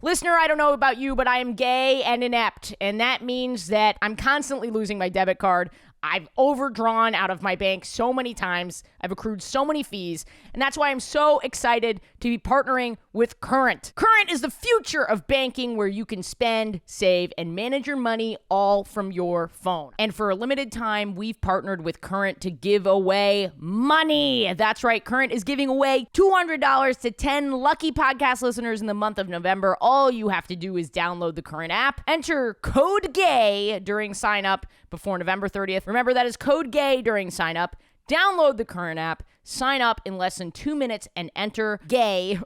Listener, I don't know about you, but I am gay and inept, and that means that I'm constantly losing my debit card. I've overdrawn out of my bank so many times. I've accrued so many fees, and that's why I'm so excited to be partnering with Current. Current is the future of banking where you can spend, save, and manage your money all from your phone. And for a limited time, we've partnered with Current to give away money. That's right. Current is giving away $200 to 10 lucky podcast listeners in the month of November. All you have to do is download the Current app, enter code GAY during sign up before November 30th. Remember, that is code GAY during sign up. Download the Current app, sign up in less than 2 minutes, and enter GAY.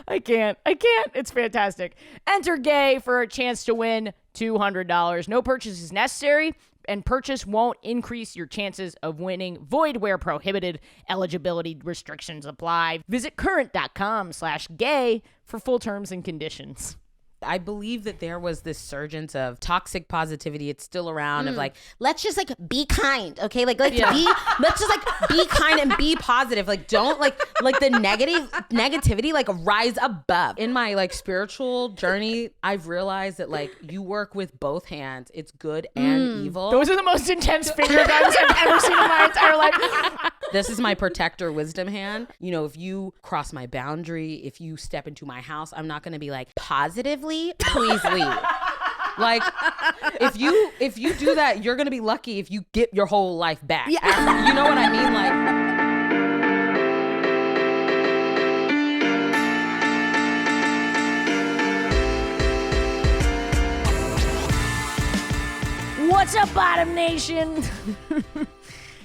I can't. It's fantastic. Enter GAY for a chance to win $200. No purchase is necessary, and purchase won't increase your chances of winning. Void where prohibited. Eligibility restrictions apply. Visit current.com/gay for full terms and conditions. I believe that there was this surgence of toxic positivity. It's still around of like, let's just like be kind. Okay. Like, let's just like be kind and be positive. Like, don't like the negativity, like rise above. In my like spiritual journey, I've realized that like you work with both hands. It's good and evil. Those are the most intense finger guns I've ever seen in my entire life. This is my protector wisdom hand. You know, if you cross my boundary, if you step into my house, I'm not going to be like, positively, please leave. Like, if you do that, you're going to be lucky if you get your whole life back. Yeah. You know what I mean? Like, what's up, Bottom Nation?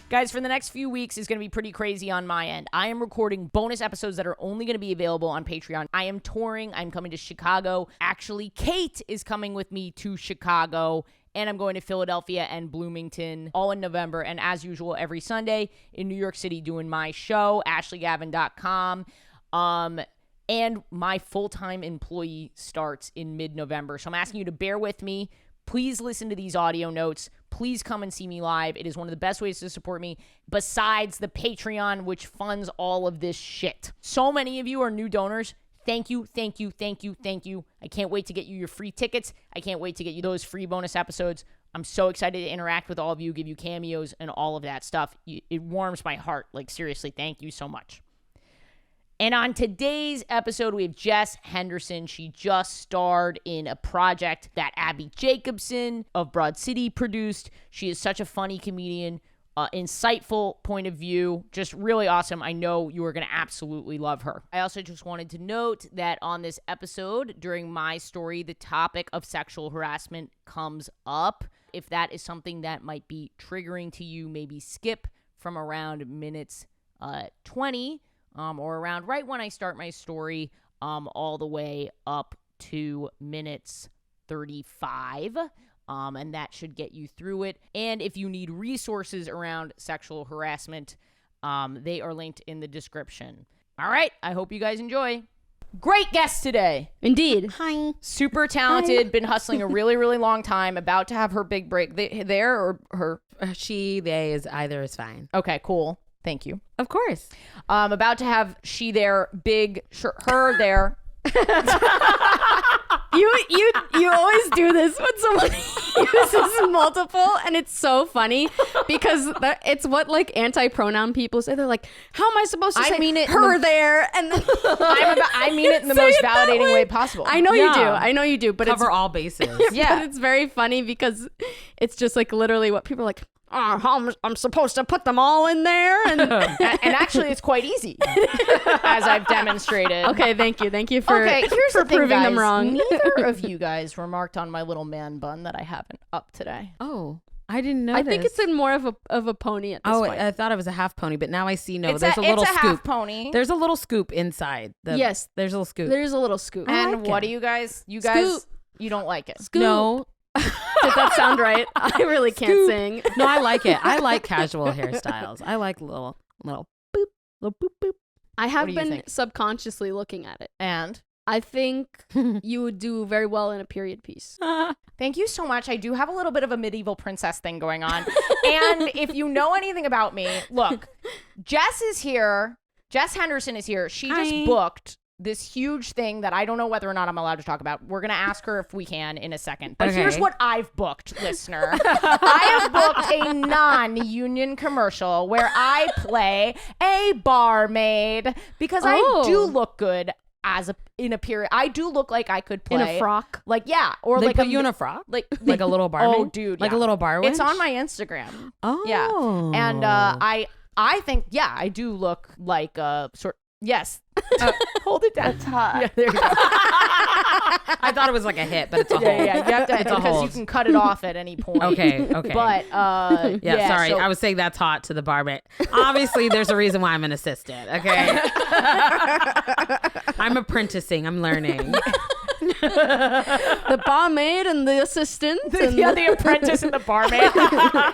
Guys, for the next few weeks is going to be pretty crazy on my end. I am recording bonus episodes that are only going to be available on Patreon. I am touring. I'm coming to Chicago. Actually, Kate is coming with me to Chicago, and I'm going to Philadelphia and Bloomington all in November. And as usual, every Sunday in New York City doing my show, ashleygavin.com. And my full-time employee starts in mid-November. So I'm asking you to bear with me. Please listen to these audio notes. Please come and see me live. It is one of the best ways to support me besides the Patreon, which funds all of this shit. So many of you are new donors. Thank you, thank you, thank you, thank you. I can't wait to get you your free tickets. I can't wait to get you those free bonus episodes. I'm so excited to interact with all of you, give you cameos and all of that stuff. It warms my heart. Like, seriously, thank you so much. And on today's episode, we have Jess Henderson. She just starred in a project that Abby Jacobson of Broad City produced. She is such a funny comedian, insightful point of view, just really awesome. I know you are going to absolutely love her. I also just wanted to note that on this episode, during my story, the topic of sexual harassment comes up. If that is something that might be triggering to you, maybe skip from around minutes 20 or around right when I start my story, all the way up to minutes 35. And that should get you through it. And if you need resources around sexual harassment, they are linked in the description. All right. I hope you guys enjoy. Great guest today. Indeed. Hi. Super talented. Hi. Been hustling a really, really long time. About to have her big break. There or her? She, they, is either is fine. Okay, cool. Thank you. Of course. About to have she there, big, her there. You always do this when someone uses multiple, and it's so funny because it's what like anti-pronoun people say. They're like, how am I supposed to say her there? And then I mean it in the most validating way possible. I know you do. But cover all bases. Yeah. But it's very funny because it's just like literally what people are like, I'm supposed to put them all in there. And actually, it's quite easy, as I've demonstrated. Okay, thank you for, here's for the thing, proving guys. them wrong. Neither of you guys remarked on my little man bun that I haven't up today. Oh, I didn't know. I think it's in more of a pony at this point. I thought it was a half pony, but now I see there's a it's little a scoop. Half pony. There's a little scoop inside. Yes, there's a little scoop. There's a little scoop. And what do you guys? You guys, you don't like it? Scoop. No. Did that sound right? I really can't sing. No, I like it. I like casual hairstyles. I like little boop, little boop boop. I have been subconsciously looking at it, and I think you would do very well in a period piece. Thank you so much. I do have a little bit of a medieval princess thing going on. And if you know anything about me, look, Jess is here. Jess Henderson is here. She just booked this huge thing that I don't know whether or not I'm allowed to talk about. We're going to ask her if we can in a second. But here's what I've booked, listener. I have booked a non-union commercial where I play a barmaid because I do look good in a period. I do look like I could play in a frock. Like, yeah. Or they like put you in a frock? Like a little barmaid? Oh, dude. Like yeah. a little bar wench? It's on my Instagram. Oh. Yeah. And I think, yeah, I do look like a sort. Yes. Hold it down. That's hot. Yeah, there you go. I thought it was like a hit, but it's a hold. Yeah. You have to, It's a because hold. you can cut it off at any point. Okay. But Yeah, sorry. so- I was saying that's hot to the barmaid. Obviously, there's a reason why I'm an assistant, okay? I'm apprenticing. I'm learning. The barmaid and the assistant. And the apprentice and the barmaid.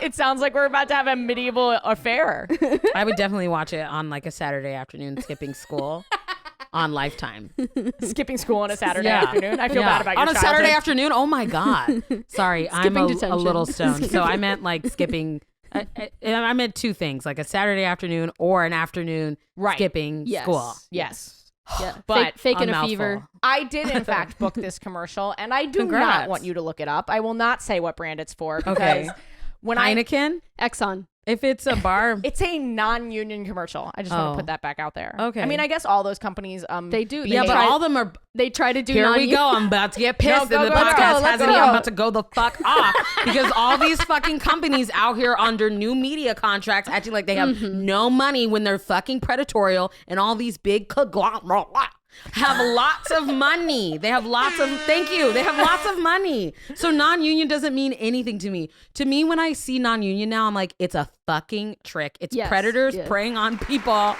It sounds like we're about to have a medieval affair. I would definitely watch it on like a Saturday afternoon skipping school on Lifetime. Skipping school on a Saturday Yeah. afternoon. I feel bad about your on a childhood. Saturday afternoon. Oh my god. Sorry, I'm a detention. little stoned. So I meant like skipping. I meant two things, like a Saturday afternoon or an afternoon skipping Yes. school. Yes. Yeah, But faking a mouthful. fever. I did, in fact, book this commercial, and I do not Congrats. want you to look it up. I will not say what brand it's for because Okay. when Heineken? Exxon. If it's a bar. it's a non-union commercial. I just want Oh. to put that back out there. Okay. I mean, I guess all those companies They do. Yeah, They but try- all of them are. They try to do Here we non-union. go. I'm about to get pissed, No, and the go, let's go, podcast let's hasn't go. even about to go the fuck off because all these fucking companies out here under new media contracts acting like they have no money when they're fucking predatorial, and all these big conglomerates have lots of money. They have lots of They have lots of money. So non-union doesn't mean anything to me. To me, when I see non-union now, I'm like, it's a fucking trick. It's Yes, predators yes. preying on people.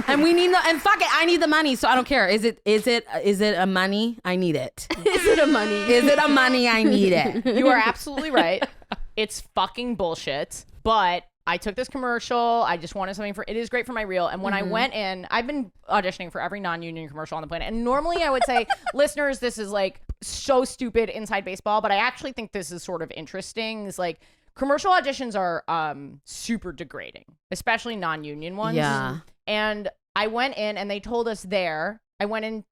And we need and fuck it, I need the money, so I don't care. Is it a money? I need it. Is it a money? Is it a money? I need it. You are absolutely right. It's fucking bullshit. But I took this commercial. I just wanted something it is great for my reel. And when I went in, I've been auditioning for every non-union commercial on the planet. And normally I would say, listeners, this is like so stupid inside baseball, but I actually think this is sort of interesting. It's like commercial auditions are super degrading, especially non-union ones. Yeah. And I went in and they told us I went in,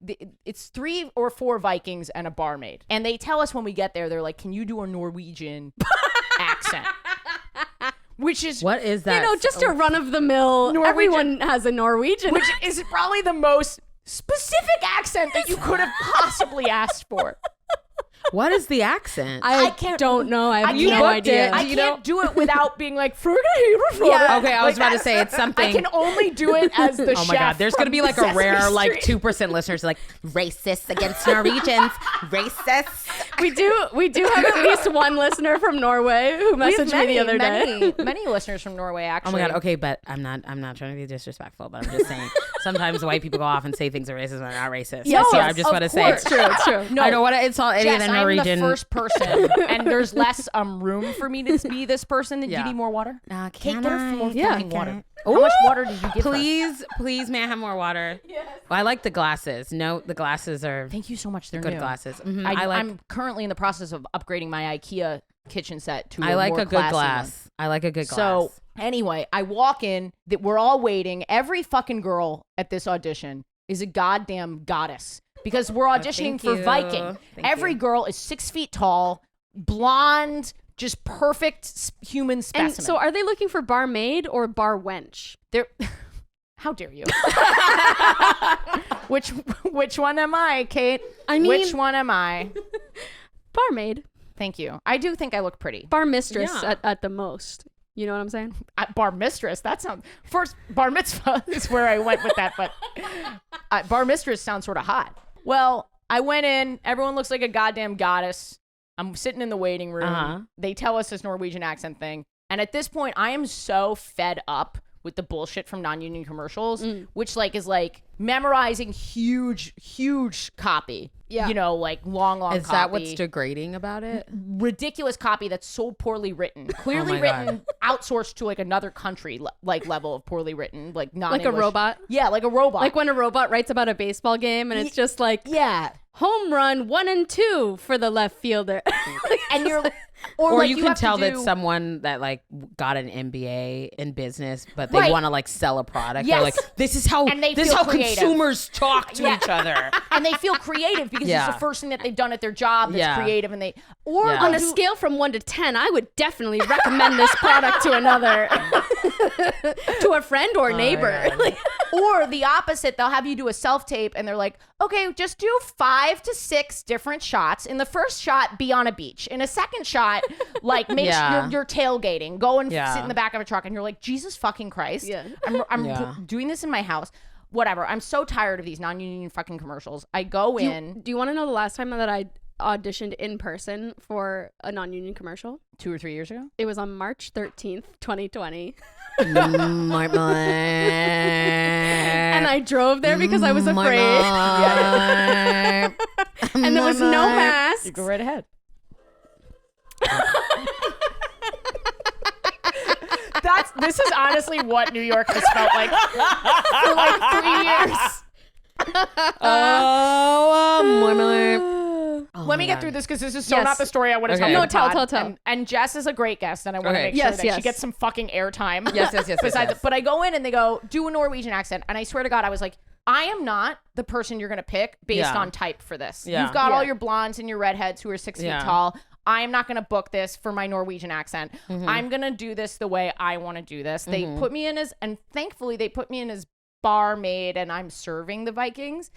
it's 3 or 4 Vikings and a barmaid. And they tell us when we get there, they're like, can you do a Norwegian accent? Which is, What is that? Just a run of the mill. Norwegian. Everyone has a Norwegian. which is probably the most specific accent that you could have possibly asked for. What is the accent? I can't- don't know. I have you no booked idea. I can't do it without being like, Florida. Yeah. Okay, I was about to say it's something. I can only do it as the chef. Oh my god, there's gonna from be like a Sesame rare like Street. 2% listeners like racist against Norwegians, racist. We do have at least one listener from Norway who We have messaged me the other day. many listeners from Norway, Oh actually. my god, okay, but I'm not trying to be disrespectful, but I'm just saying sometimes white people go off and say things are racist when they're not racist. Yes, so yes, I just of want to say course. It's true. No, I don't want to insult any of Jess, the I'm Norwegian. the first person, and there's less room for me to be this person. Do Yeah. you need more water? Can Kate, get her more Yeah. fucking water. Ooh, How much water did you give her? Please, may I have more water? Yes. Well, I like the glasses. No, the glasses are Thank you so much. They're good new. glasses. Mhm, I like. I'm currently in the process of upgrading my IKEA kitchen set to I like more a good classy glass. one. I like a good glass. So anyway, I walk in, that we're all waiting. Every fucking girl at this audition is a goddamn goddess because we're auditioning thank for you. Viking. Thank Every you. girl is 6 feet tall, blonde, just perfect human specimen. And so are they looking for barmaid or bar wench? They're how dare you? which one am I, Kate? I mean- which one am I? Barmaid. Thank you. I do think I look pretty. Bar mistress Yeah. at the most. You know what I'm saying? Bar mistress. That sounds first. Bar mitzvah is where I went with that, but bar mistress sounds sort of hot. Well, I went in. Everyone looks like a goddamn goddess. I'm sitting in the waiting room. Uh-huh. They tell us this Norwegian accent thing, and at this point, I am so fed up with the bullshit from non-union commercials, which is like memorizing huge copy. Yeah. You know, like long is copy. that what's degrading about it? Ridiculous copy that's so poorly written, clearly my written, outsourced to like another country level of poorly written, like not Like a robot? Yeah, like a robot. Like when a robot writes about a baseball game and it's just like yeah, home run 1 and 2 for the left fielder. and you're Or like, you can have to tell that do- someone that like got an MBA in business, but they want to like sell a product. Yes. They're like, this is how creative. consumers talk to each other. and they feel creative because it's the first thing that they've done at their job that's creative, and on a scale from 1 to 10, I would definitely recommend this product to another, to a friend or neighbor. Or the opposite, they'll have you do a self-tape and they're like, okay, just do 5 to 6 different shots. In the first shot, be on a beach. In a second shot, like make sure you're tailgating, go and sit in the back of a truck, and you're like, Jesus fucking Christ. Yeah. I'm doing this in my house. Whatever. I'm so tired of these non-union fucking commercials. I go in. Do you want to know the last time that I auditioned in person for a non-union commercial? 2 or 3 years ago? It was on March 13th, 2020. And I drove there because I was afraid. And there was no mask. You go right ahead. This is honestly what New York has felt like for like 3 years. Let me get through this because this is so not the story I want to tell. No, tell. And Jess is a great guest, and I want to make sure that she gets some fucking airtime. Yes. But I go in and they go, do a Norwegian accent, and I swear to God, I was like, I am not the person you're going to pick based on type for this. Yeah. You've got all your blondes and your redheads who are 6 feet tall. I am not going to book this for my Norwegian accent. I'm going to do this the way I want to do this. They put me in and thankfully they put me in as barmaid, and I'm serving the Vikings.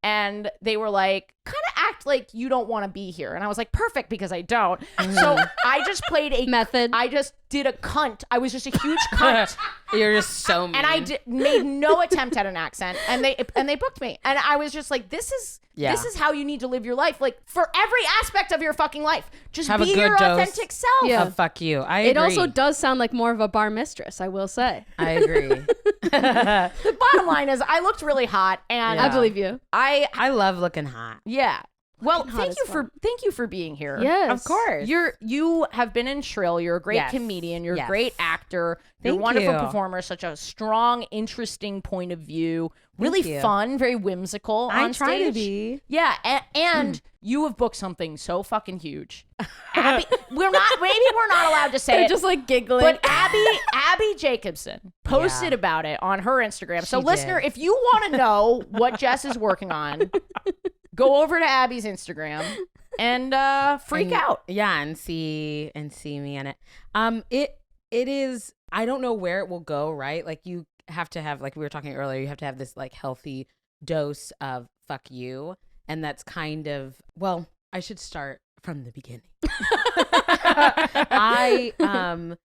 And they were like, kind of act like you don't want to be here. And I was like, perfect, because I don't. So I just played a method. I just did a cunt. I was just a huge cunt. You're just so mean. And I made no attempt at an accent. And they booked me. And I was just like, this is how you need to live your life. Like, for every aspect of your fucking life. Just have be a good your dose. authentic self. Yeah. Fuck you. I agree. It also does sound like more of a bar mistress, I will say. I agree. The bottom line is I looked really hot, and I believe you. I love looking hot. Yeah. Well, hot thank you for being here. Yes. Of course. You have been in Shrill. You're a great comedian. You're a great actor. You're a wonderful performer. Such a strong, interesting point of view. Really fun, very whimsical on stage. I try to be. Yeah, and you have booked something so fucking huge. Abby, we're not allowed to say They're it. just like giggling. But Abby Jacobson posted about it on her Instagram. So listener, if you want to know what Jess is working on, go over to Abby's Instagram and freak out. Yeah, and see me in it. It is, I don't know where it will go, right? Like, you have to have, like we were talking earlier, you have to have this like healthy dose of fuck you. And that's kind of, well, I should start from the beginning.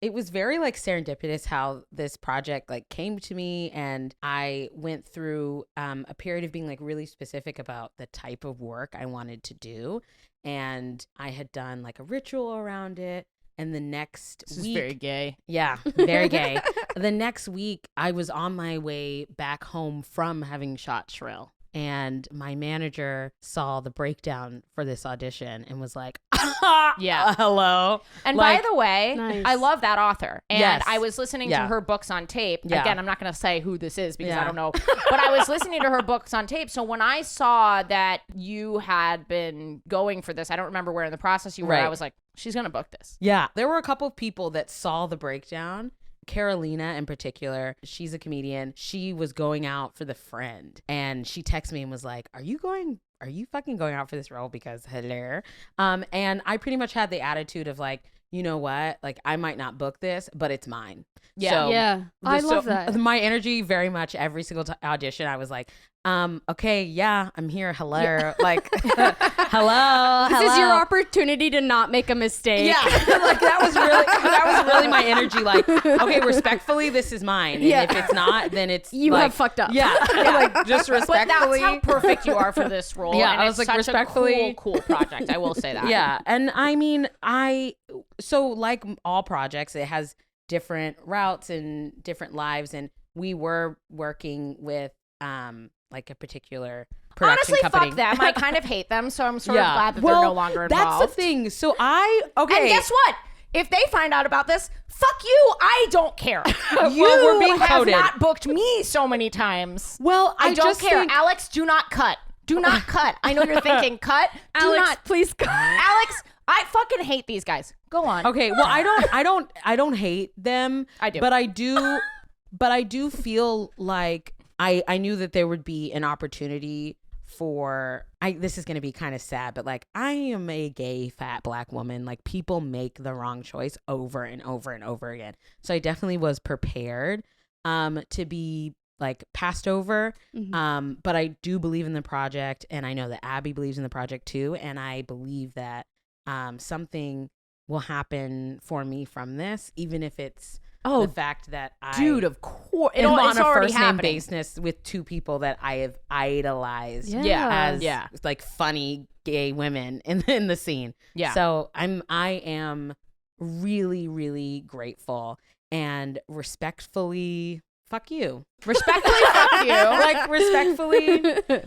It was very like serendipitous how this project like came to me, and I went through a period of being like really specific about the type of work I wanted to do, and I had done like a ritual around it. And the next week, is very gay. Yeah, very gay. The next week, I was on my way back home from having shot Shrill. And my manager saw the breakdown for this audition and was like, hello. And like, by the way, nice. I love that author. And yes. I was listening to her books on tape. Yeah. Again, I'm not going to say who this is because I don't know. But I was listening to her books on tape. So when I saw that you had been going for this, I don't remember where in the process you were. Right. I was like, she's going to book this. Yeah. There were a couple of people that saw the breakdown. Carolina in particular, she's a comedian. She was going out for The Friend, and she texted me and was like, are you fucking going out for this role? Because hello. And I pretty much had the attitude of like, you know what? Like, I might not book this, but it's mine. Yeah. Yeah. I love that. My energy very much every single audition, I was like, okay, yeah, I'm here. Hello. Like, hello. This is your opportunity to not make a mistake. Yeah. Like, that was really my energy. Like, okay, respectfully, this is mine. And if it's not, then it's you like, have fucked up. Yeah. Like, just respectfully. But that's how perfect you are for this role. Yeah. And I was it's like, such respectfully. a cool project. I will say that. Yeah. And I mean, so like all projects, it has different routes and different lives. And we were working with, like a particular production company. Fuck them. I kind of hate them, so I'm sort of glad that they're no longer involved. That's the thing. So And guess what? If they find out about this, fuck you. I don't care. We're being have coded. not booked me so many times. Well, I don't just care. think- Alex, do not cut. Do not cut. I know you're thinking, cut. Do Alex, not. please cut. Alex, I fucking hate these guys. Go on. Okay, well, I don't hate them. I do. But I do feel like I knew that there would be an opportunity for this is going to be kind of sad, but like I am a gay fat black woman. Like people make the wrong choice over and over and over again. So I definitely was prepared to be like passed over. But I do believe in the project, and I know that Abby believes in the project too, and I believe that something will happen for me from this, even if it's the fact that dude, of course, I'm on a already first name happening. basis with two people that I have idolized Yeah. as like funny gay women in the scene. Yeah. So I am really, really grateful and respectfully fuck you. Respectfully, fuck you. Like respectfully,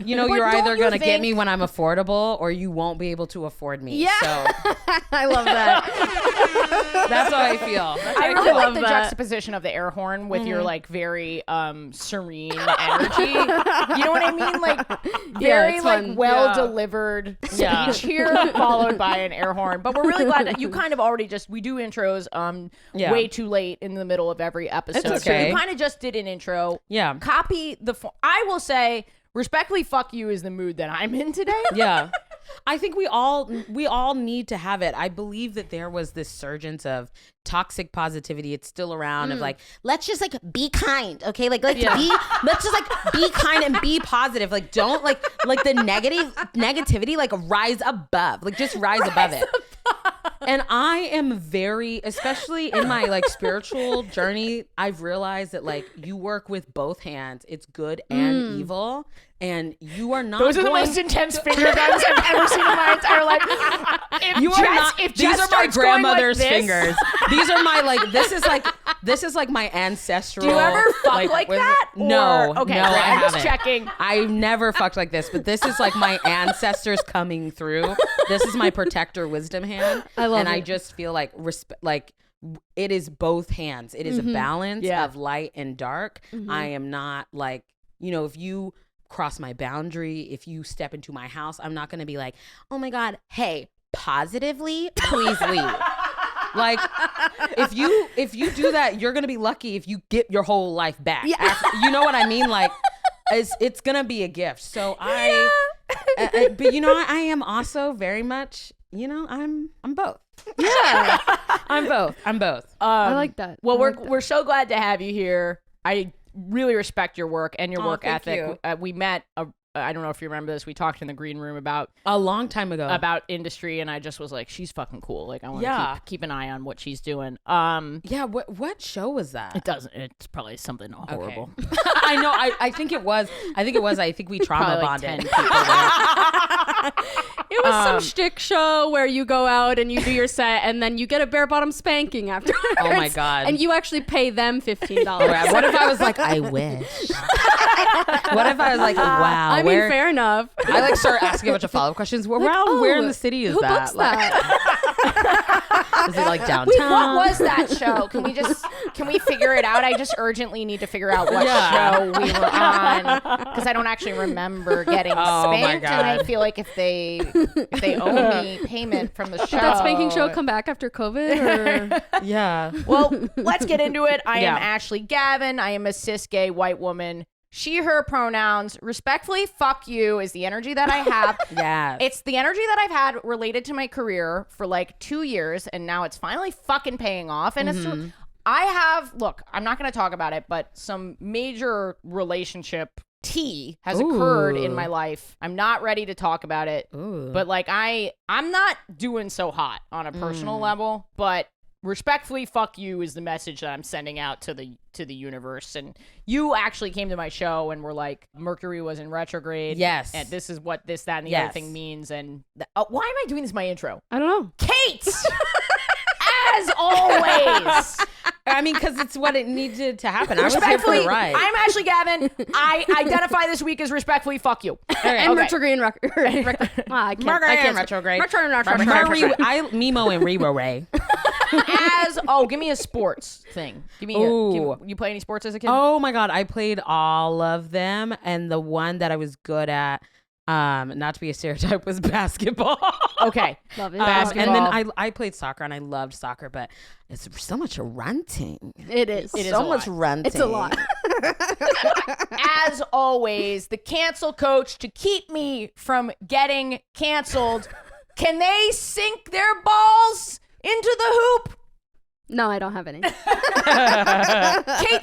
you know, But you're don't either you gonna get think- me when I'm affordable, or you won't be able to afford me. Yeah. So I love that. that's how I feel. I really like love the that. juxtaposition of the air horn with your like very serene energy. You know what I mean? Like very it's like fun. well delivered speech here, followed by an air horn. But we're really glad that you kind of already we do intros way too late in the middle of every episode. It's So okay. you kind of just did an intro. Yeah. Copy I will say respectfully fuck you is the mood that I'm in today. Yeah. I think we all need to have it. I believe that there was this surgence of toxic positivity. It's still around of like, let's just like be kind. Okay. Like let's just like be kind and be positive. Like don't like the negativity, like rise above, like just rise above it. And I am very, especially in my like spiritual journey, I've realized that like you work with both hands. It's good and evil. And you are not Those are the going most intense finger guns I've ever seen in my entire life. These are my grandmother's like fingers. These are my like. This is like my ancestral. Do you ever fuck like that? No, Or- okay, no, great. I I'm just haven't. checking. I've never fucked like this, but this is like my ancestors coming through. This is my protector wisdom hand. I love and I it. just feel like it is both hands. It is a balance Yeah. of light and dark. I am not like, you know, if you cross my boundary, if you step into my house, I'm not going to be like, oh my God, hey, positively, please leave. Like if you do that, you're going to be lucky if you get your whole life back. You know what I mean? Like it's going to be a gift. So but you know, I am also very much, you know, I'm both. Yeah. I'm both. I like that. Well, I like that. we're so glad to have you here. I really respect your work and your work thank ethic. you. We met. I don't know if you remember this. We talked in the green room about A long time ago. industry, and I just was like, she's fucking cool. Like I want to Yeah. keep an eye on what she's doing. Yeah, what show was that? It doesn't. It's probably something horrible. I know. I think it was. I think we trauma Probably like bonded. 10 people there. It was some shtick show where you go out and you do your set and then you get a bare bottom spanking afterwards. Oh my God. And you actually pay them $15. What if I was like, I wish? What if I was like, wow? I mean, fair enough. I like start asking a bunch of follow up questions. Where in the city is Who that? books that? Is it like downtown? What was that show? Can we figure it out? I just urgently need to figure out what show we were on because I don't actually remember getting my spanked, God. and I feel like if they owe me payment from the show. Did that spanking show come back after COVID? Or? Yeah. Well, let's get into it. I am Yeah. Ashley Gavin. I am a cis gay white woman. She, her pronouns. Respectfully, fuck you is the energy that I have. Yes. It's the energy that I've had related to my career for like 2 years, and now it's finally fucking paying off. And it's look, I'm not going to talk about it, but some major relationship tea has occurred in my life. I'm not ready to talk about it, but like I'm not doing so hot on a personal level, but respectfully fuck you is the message that I'm sending out to the universe. And you actually came to my show and were like, Mercury was in retrograde. Yes. And this is what this, that, and the Yes. other thing means. And why am I doing this my intro? I don't know. Kate! As always. I mean, because it's what it needed to happen. I was here for the ride. I'm Ashley Gavin. I identify this week as respectfully fuck you. And retrograde record. I can't. retrograde. Retrograde. Mimo and Rebo Ray. Give me a sports thing. You play any sports as a kid? Oh my God, I played all of them, and the one that I was good at Not to be a stereotype, was basketball. Okay. Love it. Basketball. And then I played soccer and I loved soccer, but it's so much runting. It is. It is so a much lot. runting. It's a lot. As always, the cancel coach to keep me from getting canceled. Can they sink their balls into the hoop? No, I don't have any. Kate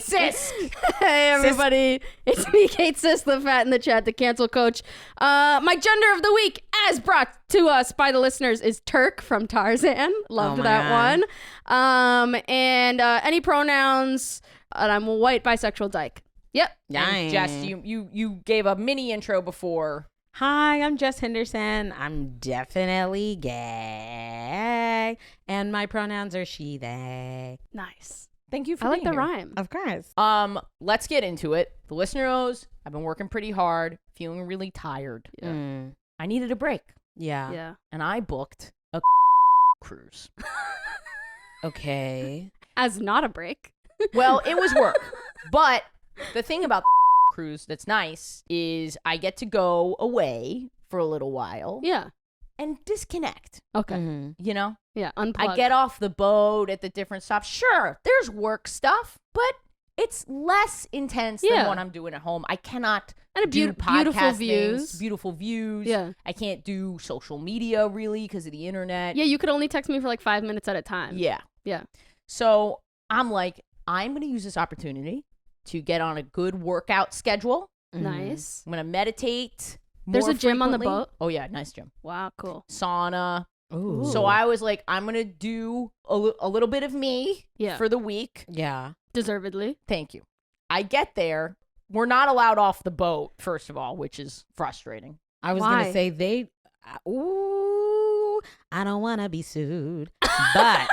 Sisk. Hey, everybody. It's me, Kate Sis, the fat in the chat, the cancel coach. My gender of the week, as brought to us by the listeners, is Turk from Tarzan. Loved that one. And any pronouns, and I'm a white bisexual dyke. Yep. And Jess, you gave a mini intro before. Hi, I'm Jess Henderson. I'm definitely gay. And my pronouns are she, they. Nice. Thank you for I like being the here. rhyme. Of course. Let's get into it. The listener knows I've been working pretty hard, feeling really tired. Yeah. I needed a break, Yeah. and I booked a cruise. Okay. As not a break. Well, it was work, but the thing about the cruise that's nice is I get to go away for a little while Yeah. and disconnect, Okay. you know? Yeah. Unplug. I get off the boat at the different stops. Sure, there's work stuff, but it's less intense than what I'm doing at home. I cannot And do beautiful podcast views. things, beautiful views. Yeah. I can't do social media really because of the internet. Yeah, you could only text me for like 5 minutes at a time. Yeah. Yeah. So I'm like, I'm going to use this opportunity to get on a good workout schedule. Nice. I'm going to meditate. There's more a gym on the frequently. boat? Oh, yeah. Nice gym. Wow, cool. Sauna. Ooh. So I was like, I'm going to do a little bit of me for the week. Yeah. Deservedly. Thank you. I get there. We're not allowed off the boat, first of all, which is frustrating. I was Why? going to say I don't want to be sued. But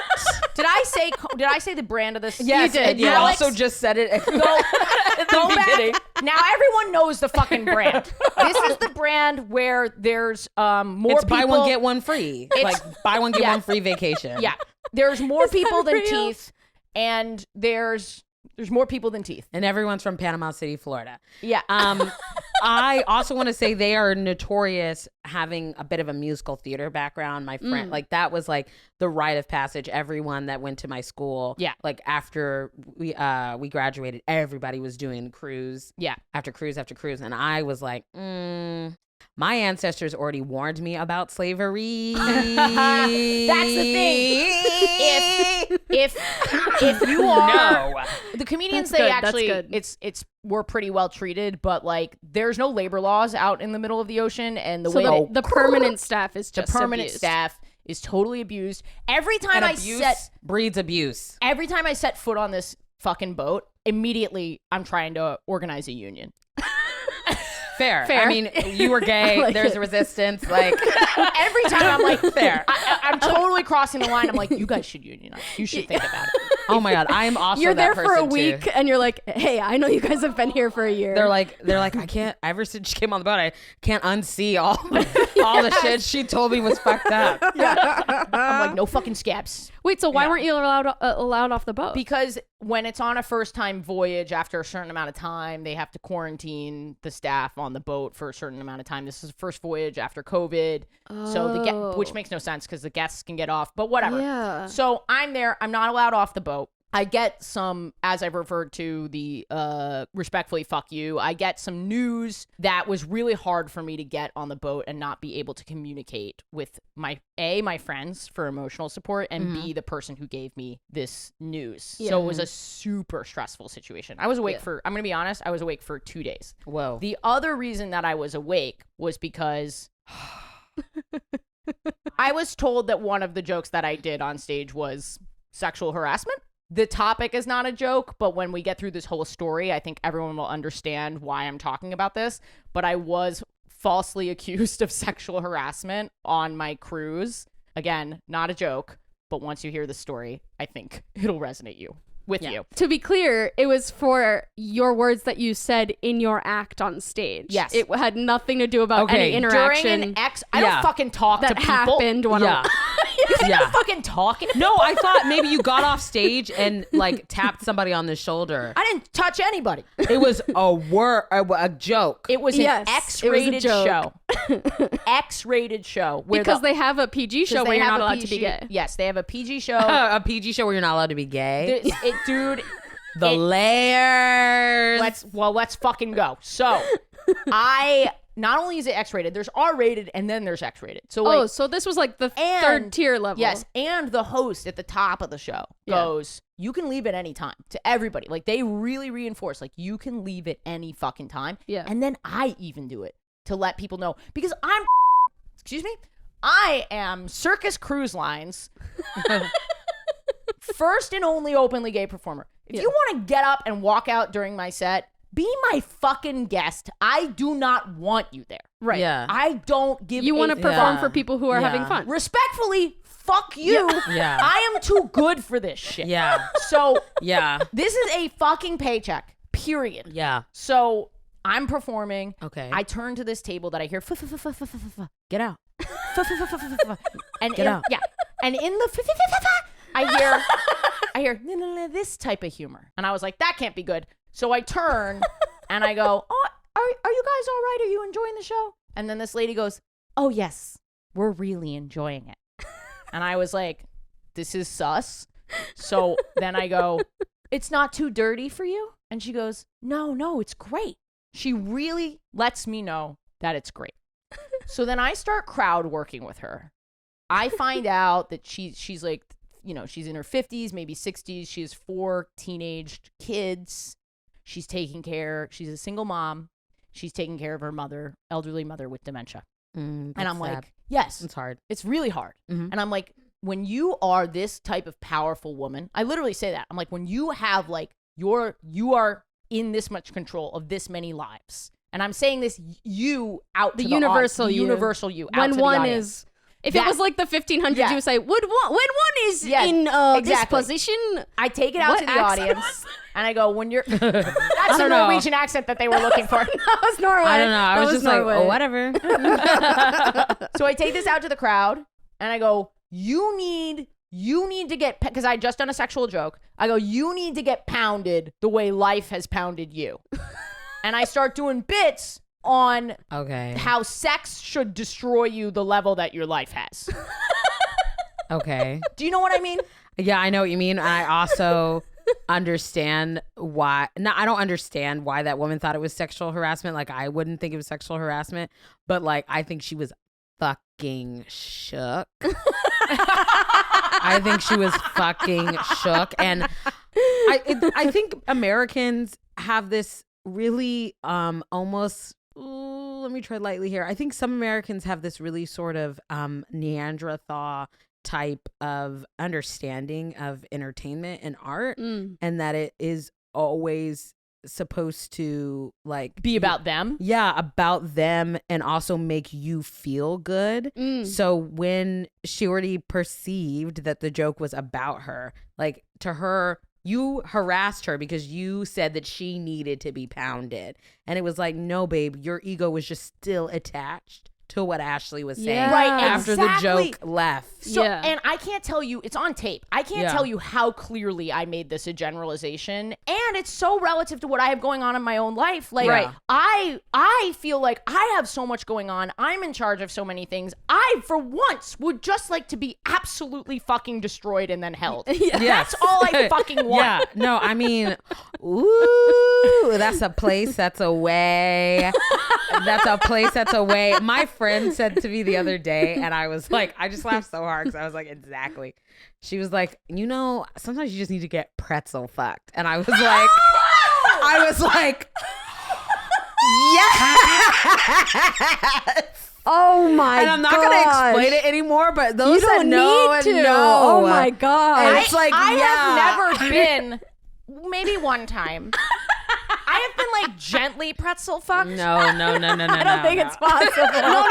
Did I say the brand of this? yes, You did. and you Alex, also just said it. Go back. Now everyone knows the fucking brand. This is the brand where there's more It's people. buy one get one free. Like buy one get one free vacation. Yeah, there's more people than real? teeth, and there's more people than teeth. And everyone's from Panama City, Florida. Yeah. I also want to say they are notorious having a bit of a musical theater background. My friend, like that was like the rite of passage. Everyone that went to my school, like after we graduated, everybody was doing cruise. Yeah. After cruise after cruise, and I was like, my ancestors already warned me about slavery. That's the thing. If you are the comedians, That's they good, that's actually good. we're pretty well treated, but like there's no labor laws out in the middle of the ocean, and the So way the permanent staff is the just permanent abused. staff is totally abused. Every time Abuse breeds abuse. every time I set foot on this fucking boat, immediately I'm trying to organize a union. Fair. Fair. I mean, you were gay. like There's it. a resistance. Like Every time I'm like, fair. I'm totally crossing the line. I'm like, you guys should unionize. You should think about it. Oh my God, I am also You're that there for a person, week too. and you're like, hey, I know you guys have been here for a year. They're like, I can't. Ever since she came on the boat, I can't unsee all the shit she told me was fucked up. I'm like, no fucking scabs. Wait, so why weren't you allowed off the boat? Because when it's on a first time voyage, after a certain amount of time, they have to quarantine the staff on the boat for a certain amount of time. This is the first voyage after COVID. So which makes no sense because the guests can get off, but whatever. Yeah. So I'm there. I'm not allowed off the boat. I get some, as I've referred to the respectfully fuck you, I get some news that was really hard for me to get on the boat and not be able to communicate with my friends for emotional support, and B, the person who gave me this news. Yeah. So it was a super stressful situation. I was awake I'm going to be honest, I was awake for 2 days. Whoa. The other reason that I was awake was because I was told that one of the jokes that I did on stage was sexual harassment. The topic is not a joke, but when we get through this whole story, I think everyone will understand why I'm talking about this. But I was falsely accused of sexual harassment on my cruise. Again, not a joke, but once you hear the story, I think it'll resonate you. You. To be clear, it was for your words that you said in your act on stage. Yes. It had nothing to do about any interaction During an I don't fucking talk to that people. happened. You think Yeah. I'm fucking talking? No, I thought maybe you got off stage and like tapped somebody on the shoulder. I didn't touch anybody. It was a joke. It was Yes, an it was a X-rated show. joke. X-rated show. Where Because they have a PG show where you're not allowed to be gay. Yes, they have a PG show. A PG show where you're not allowed to be gay. Dude. The layers. Let's fucking go. So, not only is it X-rated, there's R-rated and then there's X-rated. So like, so this was like the third tier level. Yes, and the host at the top of the show goes, you can leave at any time to everybody. Like they really reinforce, like you can leave at any fucking time. Yeah. And then I even do it to let people know because I am Circus Cruise Lines first and only openly gay performer. If you want to get up and walk out during my set, be my fucking guest. I do not want you there. Right. Yeah. I don't give You want to perform for people who are having fun. Respectfully, fuck you. Yeah. I am too good for this shit. Yeah. So Yeah. this is a fucking paycheck, period. Yeah. So I'm performing. Okay. I turn to this table that I hear, Get out. and Get out. Yeah. And in the I hear this type of humor. And I was like, that can't be good. So I turn and I go, oh, are you guys all right? Are you enjoying the show? And then this lady goes, oh, yes, we're really enjoying it. And I was like, this is sus. So then I go, it's not too dirty for you? And she goes, no, it's great. She really lets me know that it's great. So then I start crowd working with her. I find out that she's like, she's in her 50s, maybe 60s. She has 4 teenaged kids. She's a single mom. She's taking care of her elderly mother with dementia. And I'm sad. Like, yes. It's hard. It's really hard. Mm-hmm. And I'm like, when you are this type of powerful woman, I literally say that. I'm like, when you have like, you are in this much control of this many lives. And I'm saying this you out to the universal audience, you. universal you. Out When to the one audience. is... If it was like the 1500s, you would say, when one is in this position, I take it out to the audience and I go, when you're, that's the Norwegian accent that they were looking for. That was Norway. I don't know. I was just Norway. Like, oh, whatever. So I take this out to the crowd and I go, you need to get, because I had just done a sexual joke. I go, you need to get pounded the way life has pounded you. And I start doing bits on how sex should destroy you the level that your life has. Okay. Do you know what I mean? Yeah, I know what you mean. And I also understand why. No, I don't understand why that woman thought it was sexual harassment. Like, I wouldn't think it was sexual harassment. But, like, I think she was fucking shook. I think she was fucking shook. And I think Americans have this really almost... Ooh, let me tread lightly here. I think some Americans have this really sort of Neanderthal type of understanding of entertainment and art, and that it is always supposed to like be about them. Yeah, about them, and also make you feel good. So when she already perceived that the joke was about her, like to her, you harassed her because you said that she needed to be pounded. And it was like, no, babe, your ego was just still attached to what Ashley was saying after the joke left. So, and I can't tell you, it's on tape. I can't tell you how clearly I made this a generalization. And it's so relative to what I have going on in my own life. Like, I feel like I have so much going on. I'm in charge of so many things. I, for once, would just like to be absolutely fucking destroyed and then held. That's all I fucking want. Yeah, no, I mean, ooh, that's a place that's away. That's a place that's away. My friend said to me the other day, and I was like, I just laughed so hard because I was like, exactly. She was like, sometimes you just need to get pretzel fucked. And I was like, yes. Oh my god. And I'm not going to explain it anymore, but those you don't need to. Oh my god. And it's like, I have never been, maybe one time. I have been like gently pretzel fucked. No. I don't think it's possible.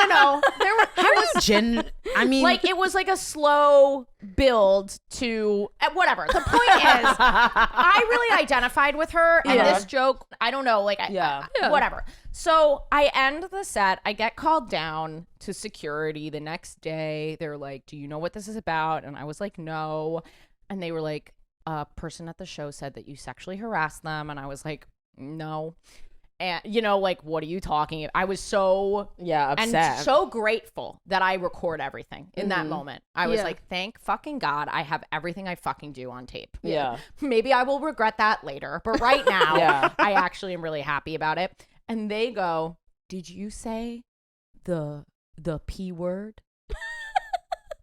No. I mean, like it was like a slow build to whatever. The point is, I really identified with her, and this joke, I don't know, like whatever. So I end the set. I get called down to security the next day. They're like, "Do you know what this is about?" And I was like, "No." And they were like, "A person at the show said that you sexually harassed them," and I was like, "No." And like, what are you talking about? I was so upset and so grateful that I record everything in that moment. I was like, thank fucking God I have everything I fucking do on tape. Maybe I will regret that later, but right now I actually am really happy about it. And they go, "Did you say the P word?"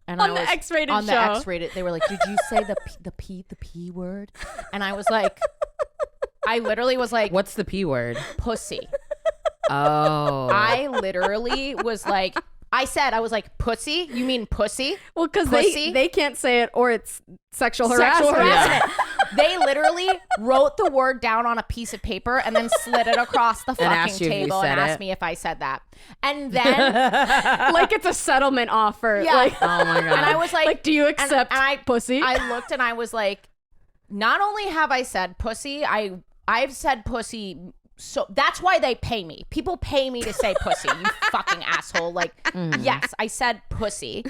And on the X-rated on show. the X-rated, they were like, "Did you say the P word?" And I was like, I literally was like, "What's the P word?" Pussy. Oh. I literally was like, I was like, "Pussy? You mean pussy?" Well, because they can't say it, or it's sexual harassment. They literally wrote the word down on a piece of paper and then slid it across the fucking table and asked me if I said that. And then like it's a settlement offer. Yeah. Like, oh my God. And I was like, do you accept pussy? I looked and I was like, not only have I said pussy, I've said pussy. So that's why they pay me. People pay me to say pussy, you fucking asshole. Like, yes, I said pussy.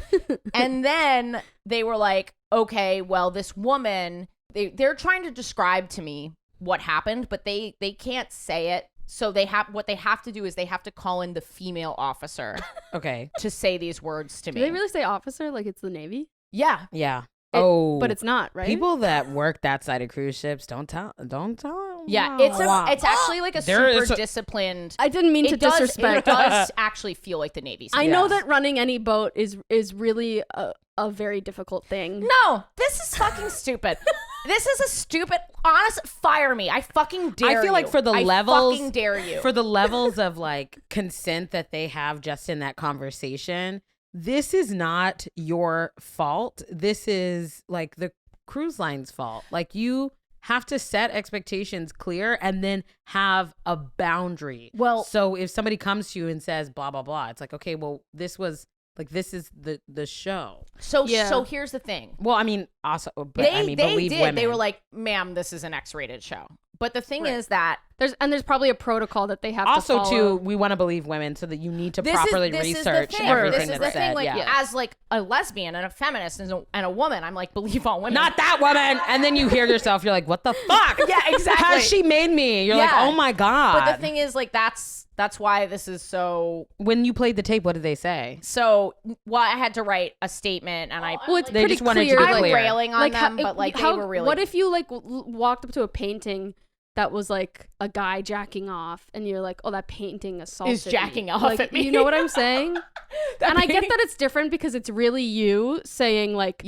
And then they were like, okay, well, this woman, they're trying to describe to me what happened, but they can't say it. So what they have to do is they have to call in the female officer. Okay. To say these words to me. Do they really say officer like it's the Navy? Yeah. Yeah. But it's not, right? People that work that side of cruise ships don't tell. Yeah, it's actually like a super disciplined. I didn't mean to disrespect. It does actually feel like the Navy. I know that running any boat is really a very difficult thing. No, this is fucking stupid. This is a stupid. Honest, fire me. I fucking dare you. I feel like for the levels, fucking dare you. For the levels of like consent that they have just in that conversation. This is not your fault. This is like the cruise line's fault. Like you have to set expectations clear and then have a boundary. Well, so if somebody comes to you and says blah blah blah, it's like, okay, well, this is the show. So here's the thing. Well, I mean, also, but they believe did. women. They were like, "Ma'am, this is an X-rated show." But the thing is that there's probably a protocol that they have to follow. Also, too, we want to believe women, so that you need to properly research everything that's said. Like, as like a lesbian and a feminist and a woman, I'm like, believe all women. Not that woman. And then you hear yourself, you're like, what the fuck? Yeah, exactly. Has she made me? You're like, oh my God. But the thing is, like, that's why this is so. When you played the tape, what did they say? So, I had to write a statement, and it's they just wanted to be clear. I'm railing on them, but like they were really. What if you like walked up to a painting that was like a guy jacking off, and you're like, "Oh, that painting assaulted is jacking me. off like, at me." You know what I'm saying? And I get that it's different because it's really you saying like,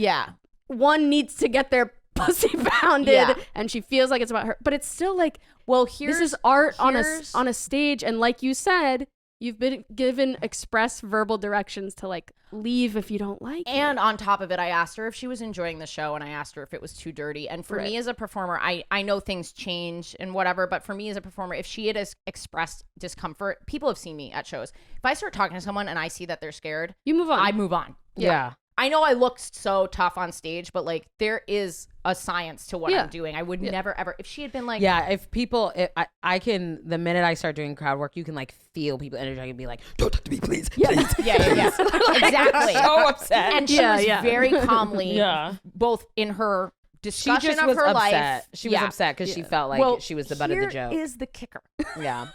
one needs to get their pussy pounded, and she feels like it's about her, but it's still like, well, this is art on a stage, and like you said, you've been given express verbal directions to like leave if you don't like it. And on top of it, I asked her if she was enjoying the show, and I asked her if it was too dirty. And for me as a performer, I know things change and whatever, but for me as a performer, if she had expressed discomfort, people have seen me at shows. If I start talking to someone and I see that they're scared, you move on. I move on. Yeah. I know I look so tough on stage, but like there is a science to what I'm doing. I would never ever, if she had been like, if people, I can, the minute I start doing crowd work, you can like feel people energizing and be like, don't talk to me, please. Yeah. Exactly. So upset. And she was very calmly, both in her discussion of her life. She was upset because she felt like she was the butt of the joke. Here is the kicker. Yeah.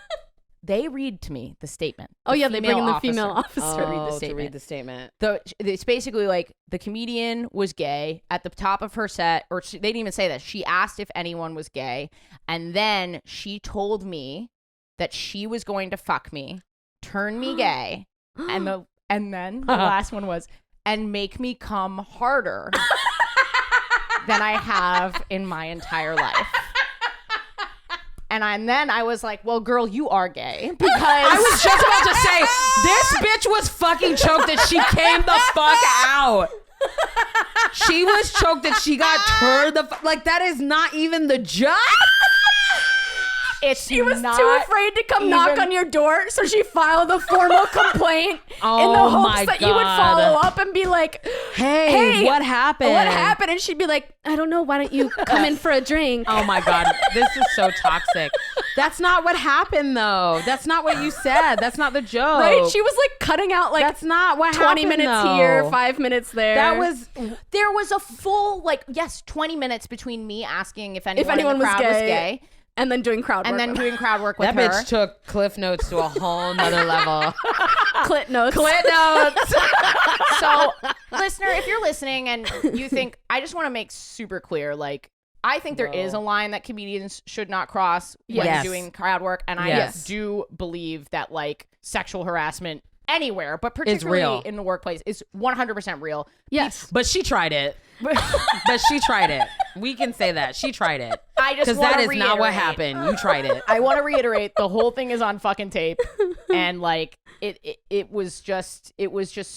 They read to me the statement. They bring in the female officer to read the statement. It's basically like the comedian was gay at the top of her set, or they didn't even say that. She asked if anyone was gay, and then she told me that she was going to fuck me, turn me gay, and then the last one was, and make me come harder than I have in my entire life. And then I was like, well, girl, you are gay. Because I was just about to say, this bitch was fucking choked that she came the fuck out. She was choked that she got turned the like, that is not even the joke. She was too afraid to come knock on your door, so she filed a formal complaint in the hopes that you would follow up and be like, hey, what happened? What happened? And she'd be like, I don't know. Why don't you come in for a drink? Oh my God. This is so toxic. That's not what happened, though. That's not what you said. That's not the joke. Right? She was like cutting out like that's not what 20 happened, minutes though. here, 5 minutes there. There was a full 20 minutes between me asking if anyone in the crowd was gay. And then doing crowd work. And then doing crowd work with that her. That bitch took Cliff Notes to a whole nother level. Clit Notes. Clit Notes. So, listener, if you're listening and you think, I just want to make super clear, I think there is a line that comedians should not cross when doing crowd work. And I do believe that, sexual harassment anywhere, but particularly in the workplace, is 100% real. Yes. But she tried it. But she tried it. We can say that. She tried it. I just because that is not what happened. You tried it. I want to reiterate, the whole thing is on fucking tape. And it was just